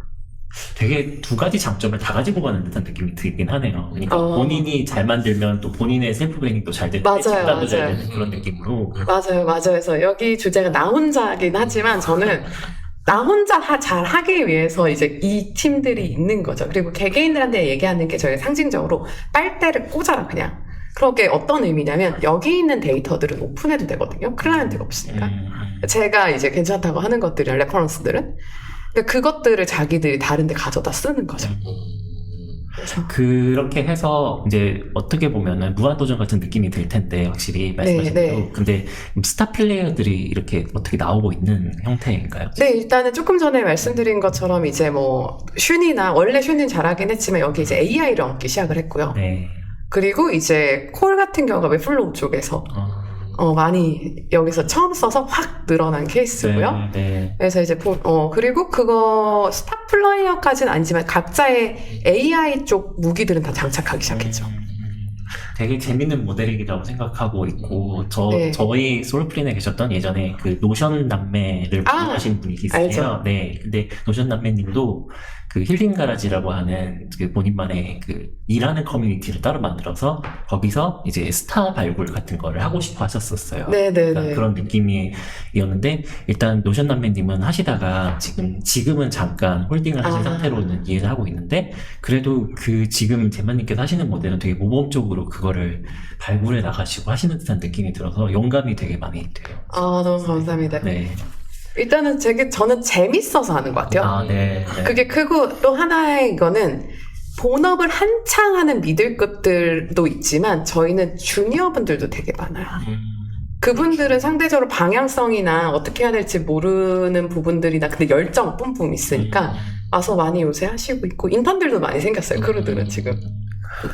되게 두 가지 장점을 다 가지고 가는 듯한 느낌이 들긴 하네요. 그러니까 본인이 잘 만들면 또 본인의 셀프 브랜딩도 잘 되는, 집단도 잘 되는 그런 느낌으로. 맞아요. 그래서 여기 주제가 나 혼자긴 하지만 저는 나 혼자 잘 하기 위해서 이제 이 팀들이 있는 거죠. 그리고 개개인들한테 얘기하는 게 저희가 상징적으로 빨대를 꽂아라 그냥. 그게 어떤 의미냐면 여기 있는 데이터들은 오픈해도 되거든요. 클라이언트가 없으니까. 제가 이제 괜찮다고 하는 것들이 레퍼런스들은. 그러니까 그것들을 자기들이 다른 데 가져다 쓰는 거죠. 그렇게 해서 이제 어떻게 보면은 무한도전 같은 느낌이 들 텐데 확실히 말씀하신 대로. 근데 스타 플레이어들이 이렇게 어떻게 나오고 있는 형태인가요? 네, 일단은 조금 전에 말씀드린 것처럼 이제 뭐 슌이나 원래 슌은 잘하긴 했지만 여기 이제 AI를 얹기 시작을 했고요. 네. 그리고 이제 콜 같은 경우가 웹플로우 쪽에서 많이 여기서 처음 써서 확 늘어난 케이스고요. 네. 그래서 이제 그리고 그거 스타 플레이어까지는 아니지만 각자의 AI 쪽 무기들은 다 장착하기 시작했죠. 되게 재밌는 모델이라고 생각하고 있고 네. 저희 솔프린에 계셨던 예전에 그 노션 남매를 운영하신 분이 계세요. 알죠. 네, 근데 노션 남매님도 그 힐링 가라지라고 하는 그 본인만의 그 일하는 커뮤니티를 따로 만들어서 거기서 이제 스타 발굴 같은 거를 하고 싶어 하셨었어요. 네네네. 그러니까 그런 느낌이었는데 일단 노션 남매님은 하시다가 지금은 잠깐 홀딩을 하신 상태로는 이해를 하고 있는데 그래도 그 지금 제마님께서 하시는 모델은 되게 모범적으로 그거를 발굴해 나가시고 하시는 듯한 느낌이 들어서 영감이 되게 많이 돼요. 너무 감사합니다. 네. 일단은 저는 재밌어서 하는 것 같아요. 네. 그게 크고 또 하나의 이거는 본업을 한창 하는 미들급들도 있지만 저희는 주니어 분들도 되게 많아요. 그분들은 상대적으로 방향성이나 어떻게 해야 될지 모르는 부분들이나 근데 열정 뿜뿜 있으니까 와서 많이 요새 하시고 있고 인턴들도 많이 생겼어요. 크루들은 지금.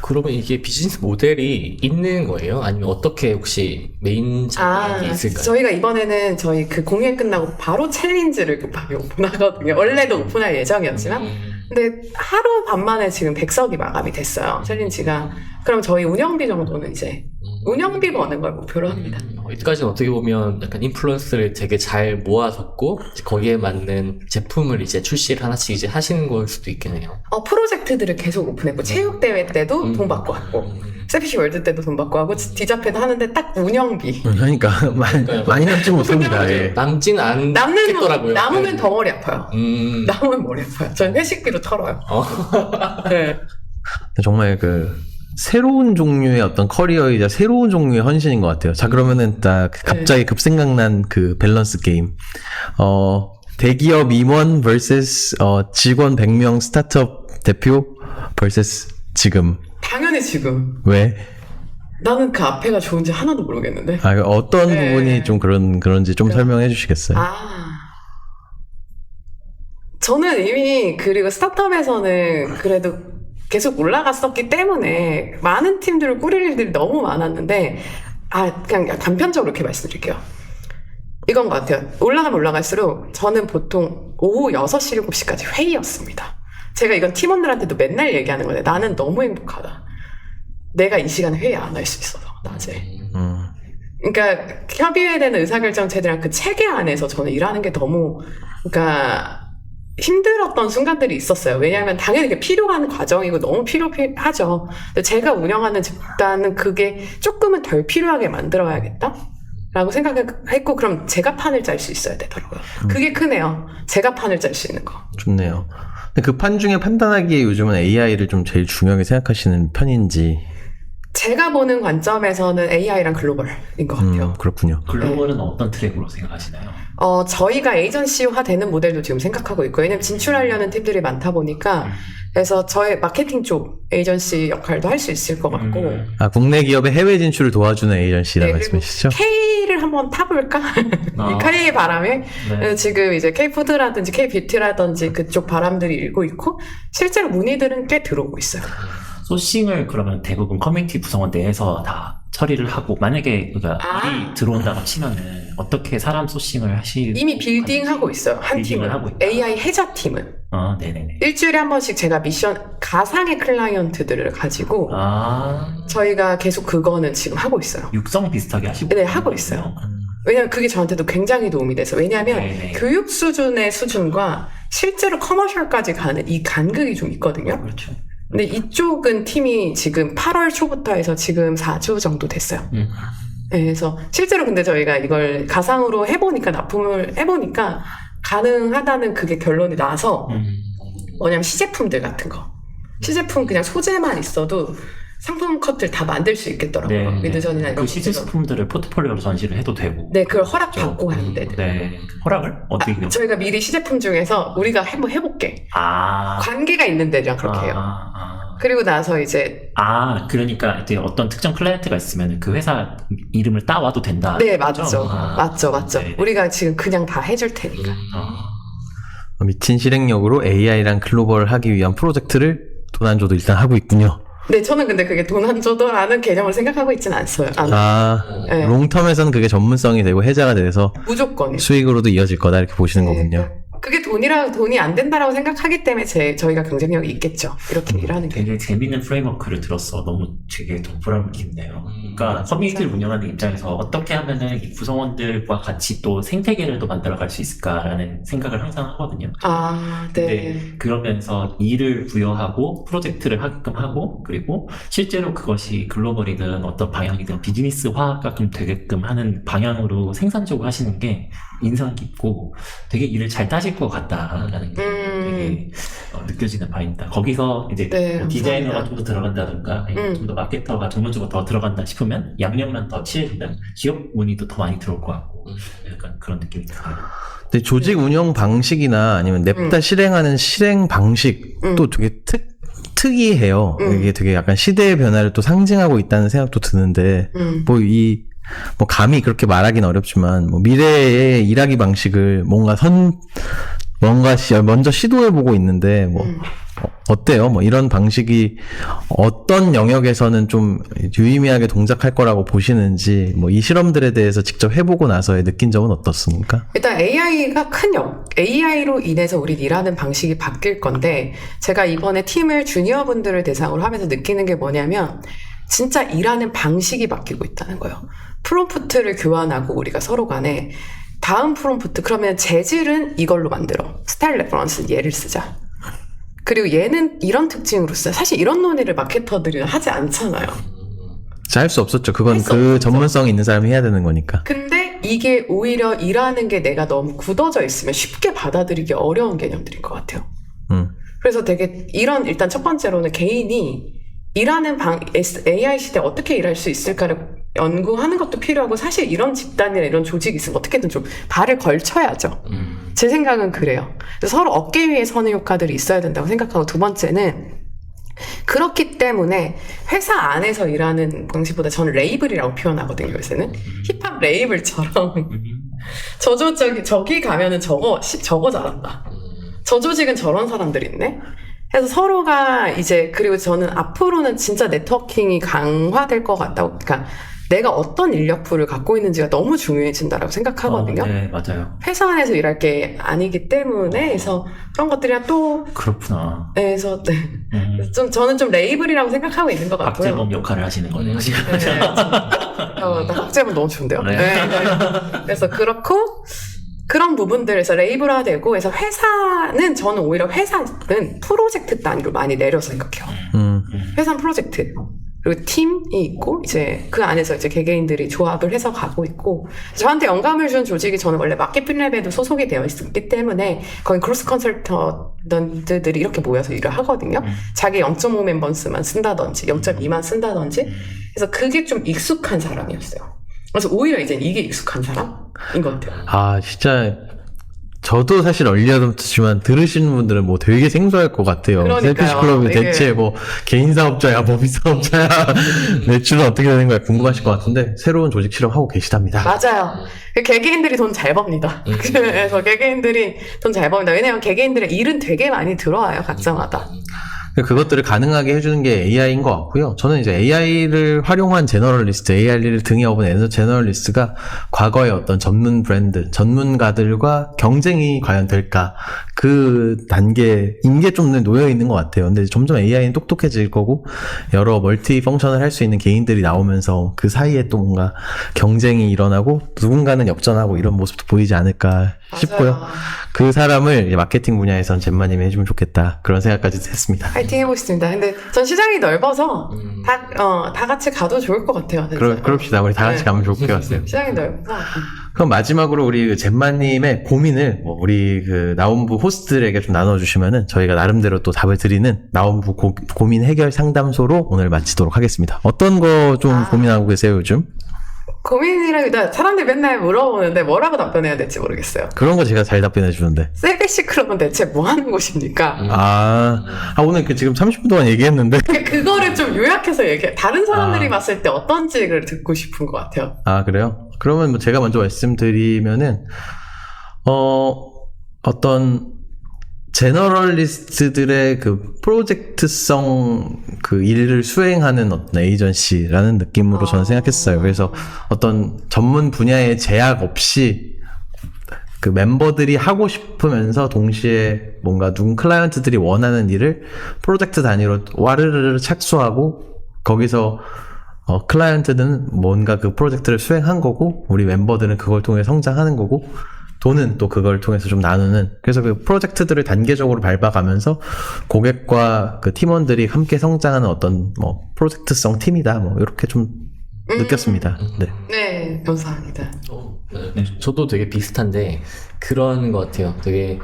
그러면 이게 비즈니스 모델이 있는 거예요? 아니면 어떻게 혹시 메인 장이 있을까요? 저희가 이번에는 저희 그 공연 끝나고 바로 챌린지를 급하게 오픈하거든요. 원래도 오픈할 예정이었지만 근데 하루 반 만에 지금 100석이 마감이 됐어요. 챌린지가. 그럼 저희 운영비 정도는 이제 운영비 버는 걸 목표로 합니다. 여기까지는 어떻게 보면 약간 인플루언스를 되게 잘 모아뒀고 거기에 맞는 제품을 이제 출시를 하나씩 이제 하시는 걸 수도 있겠네요. 프로젝트들을 계속 오픈했고 체육대회 때도 돈 받고 왔고 셀피시 월드 때도 돈 받고 하고 디자페도 하는데 딱 운영비 그러니까 많이 남지 못합니다. 예. 남진 않겠더라고요. 남으면 더 머리 아파요. 남으면 머리 아파요. 저는 회식비로 털어요. 네. 정말 새로운 종류의 어떤 커리어이자 새로운 종류의 헌신인 것 같아요. 자, 그러면은 딱 갑자기 급생각난 그 밸런스 게임. 대기업 임원 vs 직원 100명 스타트업 대표 vs 지금. 당연히 지금. 왜? 나는 그 앞에가 좋은지 하나도 모르겠는데. 어떤 부분이 좀 그런지 좀 설명해 주시겠어요? 저는 이미 그리고 스타트업에서는 그래도 계속 올라갔었기 때문에 많은 팀들을 꾸릴 일들이 너무 많았는데 그냥 단편적으로 이렇게 말씀드릴게요. 이건 것 같아요. 올라가면 올라갈수록 저는 보통 오후 6시, 7시까지 회의였습니다. 제가 이건 팀원들한테도 맨날 얘기하는 건데 나는 너무 행복하다. 내가 이 시간에 회의 안 할 수 있어서 낮에. 그러니까 협의해야 되는 의사결정 체제랑 그 체계 안에서 저는 일하는 게 너무 그러니까 힘들었던 순간들이 있었어요. 왜냐하면 당연히 그게 필요한 과정이고 너무 필요하죠. 근데 제가 운영하는 집단은 그게 조금은 덜 필요하게 만들어야겠다? 라고 생각했고, 그럼 제가 판을 짤 수 있어야 되더라고요. 그게 크네요. 제가 판을 짤 수 있는 거. 좋네요. 근데 그 판 중에 판단하기에 요즘은 AI를 좀 제일 중요하게 생각하시는 편인지. 제가 보는 관점에서는 AI랑 글로벌인 것 같아요. 그렇군요. 글로벌은 어떤 트랙으로 생각하시나요? 저희가 에이전시화 되는 모델도 지금 생각하고 있고, 왜냐면 진출하려는 팀들이 많다 보니까, 그래서 저의 마케팅 쪽 에이전시 역할도 할 수 있을 것 같고, 아, 국내 기업의 해외 진출을 도와주는 에이전시라는 네, 그리고 말씀이시죠? K를 한번 타볼까? 이 K의 바람에 네. 지금 이제 K푸드라든지 K뷰티라든지 그쪽 바람들이 일고 있고, 실제로 문의들은 꽤 들어오고 있어요. 소싱을 그러면 대부분 커뮤니티 구성원 내에서 다 처리를 하고, 만약에 그러니까 일이 들어온다고 치면은 어떻게 사람 소싱을 이미 빌딩하고 있어요. 한 빌딩을 팀은. 하고 있다. AI 해자 팀은. 네네네. 일주일에 한 번씩 제가 미션, 가상의 클라이언트들을 가지고 저희가 계속 그거는 지금 하고 있어요. 육성 비슷하게 하시고. 네, 하고 있어요. 왜냐면 그게 저한테도 굉장히 도움이 돼서. 왜냐면 네네. 교육 수준의 수준과 실제로 커머셜까지 가는 이 간극이 좀 있거든요. 그렇죠. 근데 이쪽은 팀이 지금 8월 초부터 해서 지금 4주 정도 됐어요. 네, 그래서 실제로 근데 저희가 이걸 가상으로 해보니까, 납품을 해보니까 가능하다는 그게 결론이 나서, 뭐냐면 시제품들 같은 거. 시제품 그냥 소재만 있어도 상품 컷들 다 만들 수 있겠더라고요. 미드전이나 이런 그 시제품들을 포트폴리오로 전시를 해도 되고. 네, 그걸 허락받고 하는데. 네. 허락을? 어떻게 저희가 미리 시제품 중에서 우리가 한번 해볼게. 관계가 있는 데랑 그렇게 해요. 그리고 나서 이제 그러니까 이제 어떤 특정 클라이언트가 있으면 그 회사 이름을 따와도 된다. 네, 맞죠. 맞죠. 네. 우리가 지금 그냥 다 해줄 테니까. 미친 실행력으로 AI랑 글로벌 하기 위한 프로젝트를 도난조도 일단 하고 있군요. 네, 저는 근데 그게 돈 안 줘도라는 개념을 생각하고 있지는 않어요. 네. 롱텀에서는 그게 전문성이 되고 해자가 돼서 무조건이에요. 수익으로도 이어질 거다 이렇게 보시는 네, 거군요. 그게 돈이 안 된다라고 생각하기 때문에 저희가 경쟁력이 있겠죠. 이렇게 일하는 게. 되게 재밌는 프레임워크를 들었어. 너무 되게 보람 느끼네요. 그러니까 커뮤니티를 운영하는 입장에서 어떻게 하면은 이 구성원들과 같이 또 생태계를 또 만들어갈 수 있을까라는 생각을 항상 하거든요. 네. 근데 그러면서 일을 부여하고 프로젝트를 하게끔 하고, 그리고 실제로 그것이 글로벌이든 어떤 방향이든 비즈니스화가 좀 되게끔 하는 방향으로 생산적으로 하시는 게 인상 깊고 되게 일을 잘 따실 것 같다라는 게 되게 느껴지는 바입니다. 거기서 이제 뭐 디자이너가 좀 더 들어간다든가 좀 더 마케터가 전문적으로 더 들어간다 싶으면 양념만 더 치해진다면 기업 문의도 더 많이 들어올 것 같고 약간 그런 느낌이 들어요. 근데 조직 운영 방식이나 아니면 냅다 실행하는 실행 방식도 되게 특이해요. 이게 되게 약간 시대의 변화를 또 상징하고 있다는 생각도 드는데 뭐 감히 그렇게 말하기는 어렵지만 뭐 미래의 일하기 방식을 뭔가 먼저 시도해보고 있는데 뭐 어때요? 뭐 이런 방식이 어떤 영역에서는 좀 유의미하게 동작할 거라고 보시는지, 뭐 이 실험들에 대해서 직접 해보고 나서의 느낀 점은 어떻습니까? 일단 AI가 AI로 인해서 우리 일하는 방식이 바뀔 건데, 제가 이번에 팀을 주니어 분들을 대상으로 하면서 느끼는 게 뭐냐면 진짜 일하는 방식이 바뀌고 있다는 거예요. 프롬프트를 교환하고 우리가 서로 간에 다음 프롬프트, 그러면 재질은 이걸로 만들어. 스타일 레퍼런스 얘를 쓰자. 그리고 얘는 이런 특징으로 쓰자. 사실 이런 논의를 마케터들이 하지 않잖아요. 할 수 없었죠. 그건 그 전문성이 있는 사람이 해야 되는 거니까. 근데 이게 오히려 일하는 게 내가 너무 굳어져 있으면 쉽게 받아들이기 어려운 개념들인 것 같아요. 그래서 되게 일단 첫 번째로는 개인이 일하는 AI 시대에 어떻게 일할 수 있을까를 연구하는 것도 필요하고, 사실 이런 집단이나 이런 조직이 있으면 어떻게든 좀 발을 걸쳐야죠. 제 생각은 그래요. 서로 어깨 위에 서는 효과들이 있어야 된다고 생각하고, 두 번째는 그렇기 때문에 회사 안에서 일하는 방식보다 저는 레이블이라고 표현하거든요. 요새는 힙합 레이블처럼 저기 가면은 저거 잘한다. 저 조직은 저런 사람들이 있네. 그래서 서로가 이제, 그리고 저는 앞으로는 진짜 네트워킹이 강화될 것 같다고, 그러니까 내가 어떤 인력풀을 갖고 있는지가 너무 중요해진다라고 생각하거든요. 네, 맞아요. 회사 안에서 일할 게 아니기 때문에, 그래서 그런 것들이랑 또. 그렇구나. 그래서, 저는 좀 레이블이라고 생각하고 있는 것 같고요. 박재범 역할을 하시는 거네요, 지금. 나 박재범 너무 좋은데요. 네. 그래서 그렇고, 그런 부분들에서 레이블화되고 그래서 회사는 저는 오히려 회사는 프로젝트 단위로 많이 내려서 생각해요. 회사는 프로젝트. 그리고 팀이 있고, 이제 그 안에서 이제 개개인들이 조합을 해서 가고 있고, 저한테 영감을 준 조직이 저는 원래 마켓필랩에도 소속이 되어 있었기 때문에, 거기 크로스 컨설턴트들이 이렇게 모여서 일을 하거든요. 자기 0.5 멤버스만 쓴다든지, 0.2만 쓴다든지. 그래서 그게 좀 익숙한 사람이었어요. 그래서 오히려 이제 이게 익숙한 사람인 것 같아요. 아, 진짜, 저도 사실 얼리어답트지만 들으시는 분들은 뭐 되게 생소할 것 같아요. 그러니까요. 셀피시 클럽이 이게. 대체 뭐 개인 사업자야, 법인 사업자야, 매출은 어떻게 되는 거야 궁금하실 것 같은데 새로운 조직 실험하고 계시답니다. 맞아요. 개개인들이 돈 잘 법니다. 그래서 개개인들이 돈 잘 법니다. 왜냐면 개개인들의 일은 되게 많이 들어와요, 각자마다. 그것들을 가능하게 해주는 게 AI인 것 같고요. 저는 이제 AI를 활용한 제너럴리스트, AI를 등에 업은 제너럴리스트가 과거의 어떤 전문 브랜드, 전문가들과 경쟁이 과연 될까? 그 단계인 게 좀 놓여 있는 것 같아요. 근데 점점 AI는 똑똑해질 거고, 여러 멀티 펑션을 할 수 있는 개인들이 나오면서 그 사이에 또 뭔가 경쟁이 일어나고, 누군가는 역전하고 이런 모습도 보이지 않을까 싶고요. 맞아요. 그 사람을 이제 마케팅 분야에선 젬마님이 해주면 좋겠다. 그런 생각까지 했습니다. 파이팅 해보겠습니다. 근데 전 시장이 넓어서 다 같이 가도 좋을 것 같아요. 진짜. 그럽시다. 우리 다 같이 네. 가면 좋을 것 같아요. 시장이 넓어서. 그럼 마지막으로 우리 그 젬마님의 고민을 뭐 우리 그 나온부 호스트들에게 좀 나눠주시면은 저희가 나름대로 또 답을 드리는 나온부 고민 해결 상담소로 오늘 마치도록 하겠습니다. 어떤 거 좀 고민하고 계세요, 요즘? 고민이라 사람들이 맨날 물어보는데 뭐라고 답변해야 될지 모르겠어요. 그런 거 제가 잘 답변해 주는데. 셀피시 클럽은 대체 뭐 하는 곳입니까? 오늘 그 지금 30분 동안 얘기했는데. 그거를 좀 요약해서 얘기해. 다른 사람들이 아. 봤을 때 어떤지를 듣고 싶은 것 같아요. 아, 그래요? 그러면 뭐 제가 먼저 말씀드리면은, 어떤 제너럴리스트들의 그 프로젝트성 그 일을 수행하는 어떤 에이전시라는 느낌으로 저는 생각했어요. 그래서 어떤 전문 분야의 제약 없이 그 멤버들이 하고 싶으면서 동시에 뭔가 누군 클라이언트들이 원하는 일을 프로젝트 단위로 와르르르 착수하고 거기서 클라이언트는 뭔가 그 프로젝트를 수행한 거고 우리 멤버들은 그걸 통해 성장하는 거고 돈은 또 그걸 통해서 좀 나누는 그래서 그 프로젝트들을 단계적으로 밟아가면서 고객과 그 팀원들이 함께 성장하는 어떤 뭐 프로젝트성 팀이다 뭐 이렇게 좀 느꼈습니다. 네. 네, 감사합니다. 네, 저도 되게 비슷한데 그런 것 같아요. 되게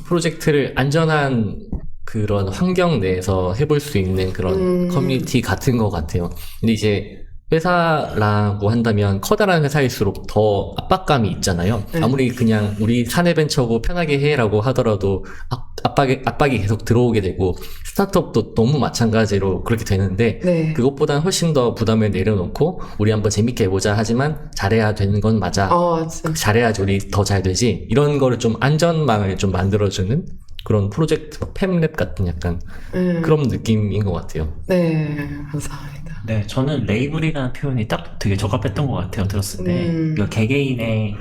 프로젝트를 안전한 그런 환경 내에서 해볼 수 있는 그런 커뮤니티 같은 것 같아요. 근데 이제 회사라고 한다면 커다란 회사일수록 더 압박감이 있잖아요. 아무리 그냥 우리 사내 벤처고 편하게 해라고 하더라도 압박이 계속 들어오게 되고 스타트업도 너무 마찬가지로 그렇게 되는데 네. 그것보다는 훨씬 더 부담을 내려놓고 우리 한번 재밌게 해보자 하지만 잘해야 되는 건 맞아. 진짜. 잘해야지 우리 더 잘 되지. 이런 거를 좀 안전망을 좀 만들어주는 그런 프로젝트 팸랩 같은 약간 그런 느낌인 것 같아요. 네, 감사합니다. 네, 저는 레이블이라는 표현이 딱 되게 적합했던 것 같아요, 들었을 때. 그러니까 개개인의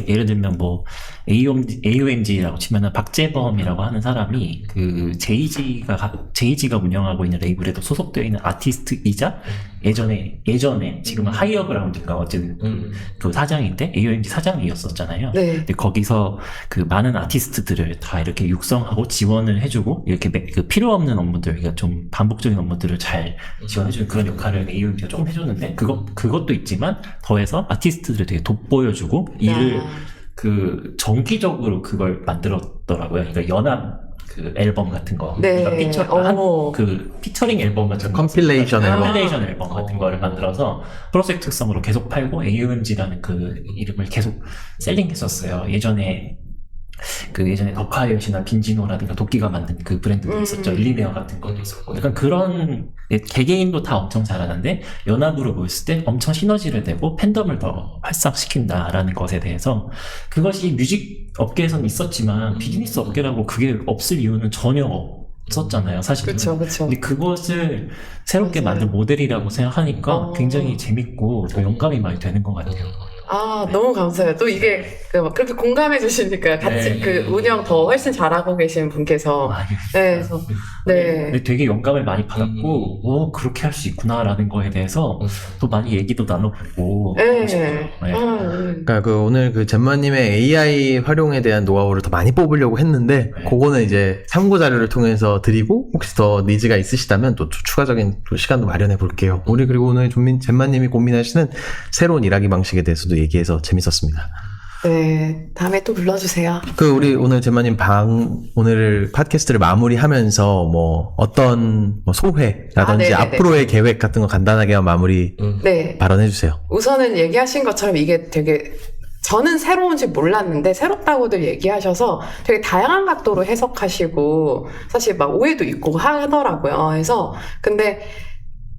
예를 들면 뭐, AOMG라고 치면은 박재범이라고 하는 사람이 그 제이지가 운영하고 있는 레이블에도 소속되어 있는 아티스트이자 예전에 지금은 하이어그라운드가 어쨌든 그 사장인데 AOMG 사장이었었잖아요. 네. 근데 거기서 그 많은 아티스트들을 다 이렇게 육성하고 지원을 해주고 이렇게 그 필요 없는 업무들, 그러니까 좀 반복적인 업무들을 잘 지원해주는 그런 역할을 AOMG가 조금 해줬는데 그것도 있지만 더해서 아티스트들을 되게 돋보여주고 일을 그 정기적으로 그걸 만들었더라고요. 그러니까 연합 그 앨범 같은 거, 네. 그러니까 그 피처링 앨범 같은 거, 컴필레이션 앨범. 컴필레이션 앨범 같은 거를 만들어서 프로젝트성으로 계속 팔고 AOMG라는 그 이름을 계속 셀링했었어요. 예전에 덕화이엇이나 빈지노라든가 도끼가 만든 그 브랜드도 있었죠. 일리네어 같은 것도 있었고. 약간 그런, 개개인도 다 엄청 잘하는데, 연합으로 모였을 때 엄청 시너지를 내고 팬덤을 더 활성시킨다라는 것에 대해서, 그것이 뮤직 업계에서는 있었지만, 비즈니스 업계라고 그게 없을 이유는 전혀 없었잖아요, 사실은. 그쵸. 근데 그것을 새롭게 만든 모델이라고 생각하니까 굉장히 재밌고, 더 영감이 많이 되는 것 같아요. 아, 너무 감사해요. 또 이게 막 그렇게 공감해 주시니까 같이 네. 그 운영 더 훨씬 잘하고 계신 분께서 네, 그래서 네. 근데 되게 영감을 많이 받았고, 그렇게 할 수 있구나라는 거에 대해서 또 많이 얘기도 나눠보고. 네. 네. 그러니까 그 오늘 그 젠마님의 AI 활용에 대한 노하우를 더 많이 뽑으려고 했는데 네. 그거는 이제 참고 자료를 통해서 드리고 혹시 더 니즈가 있으시다면 또 추가적인 또 시간도 마련해 볼게요. 우리 그리고 오늘 젠마님이 고민하시는 새로운 일하기 방식에 대해서도 얘기해서 재밌었습니다. 네, 다음에 또 불러주세요. 그 우리 오늘 젠마님 오늘 팟캐스트를 마무리하면서 뭐 어떤 뭐 소회라든지 네네네. 앞으로의 계획 같은 거 간단하게 마무리 네, 발언해 주세요. 우선은 얘기하신 것처럼 이게 되게 저는 새로운지 몰랐는데 새롭다고들 얘기하셔서 되게 다양한 각도로 해석하시고 사실 막 오해도 있고 하더라고요. 그래서 근데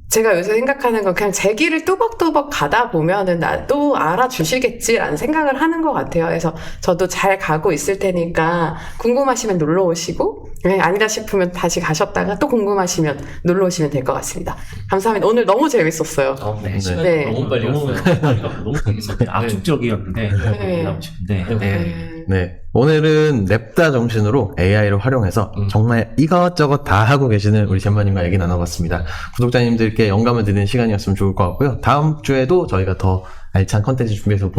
제가 요새 생각하는 건 그냥 제 길을 뚜벅뚜벅 가다 보면은 나도 알아주시겠지라는 생각을 하는 것 같아요. 그래서 저도 잘 가고 있을 테니까 궁금하시면 놀러 오시고 아니다 싶으면 다시 가셨다가 또 궁금하시면 놀러 오시면 될 것 같습니다. 감사합니다. 오늘 너무 재밌었어요. 네, 시간이 네. 너무 빨리 갔어요. 너무 재밌었어요. 압축적이었는데, 네. 나오고 싶은데. 네. 네. 오늘은 랩다 정신으로 AI를 활용해서 정말 이것저것 다 하고 계시는 우리 젠마님과 얘기 나눠봤습니다. 구독자님들께 영감을 드리는 시간이었으면 좋을 것 같고요. 다음 주에도 저희가 더 알찬 컨텐츠 준비해서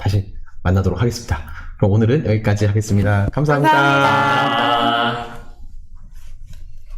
다시 만나도록 하겠습니다. 그럼 오늘은 여기까지 하겠습니다. 감사합니다. 감사합니다.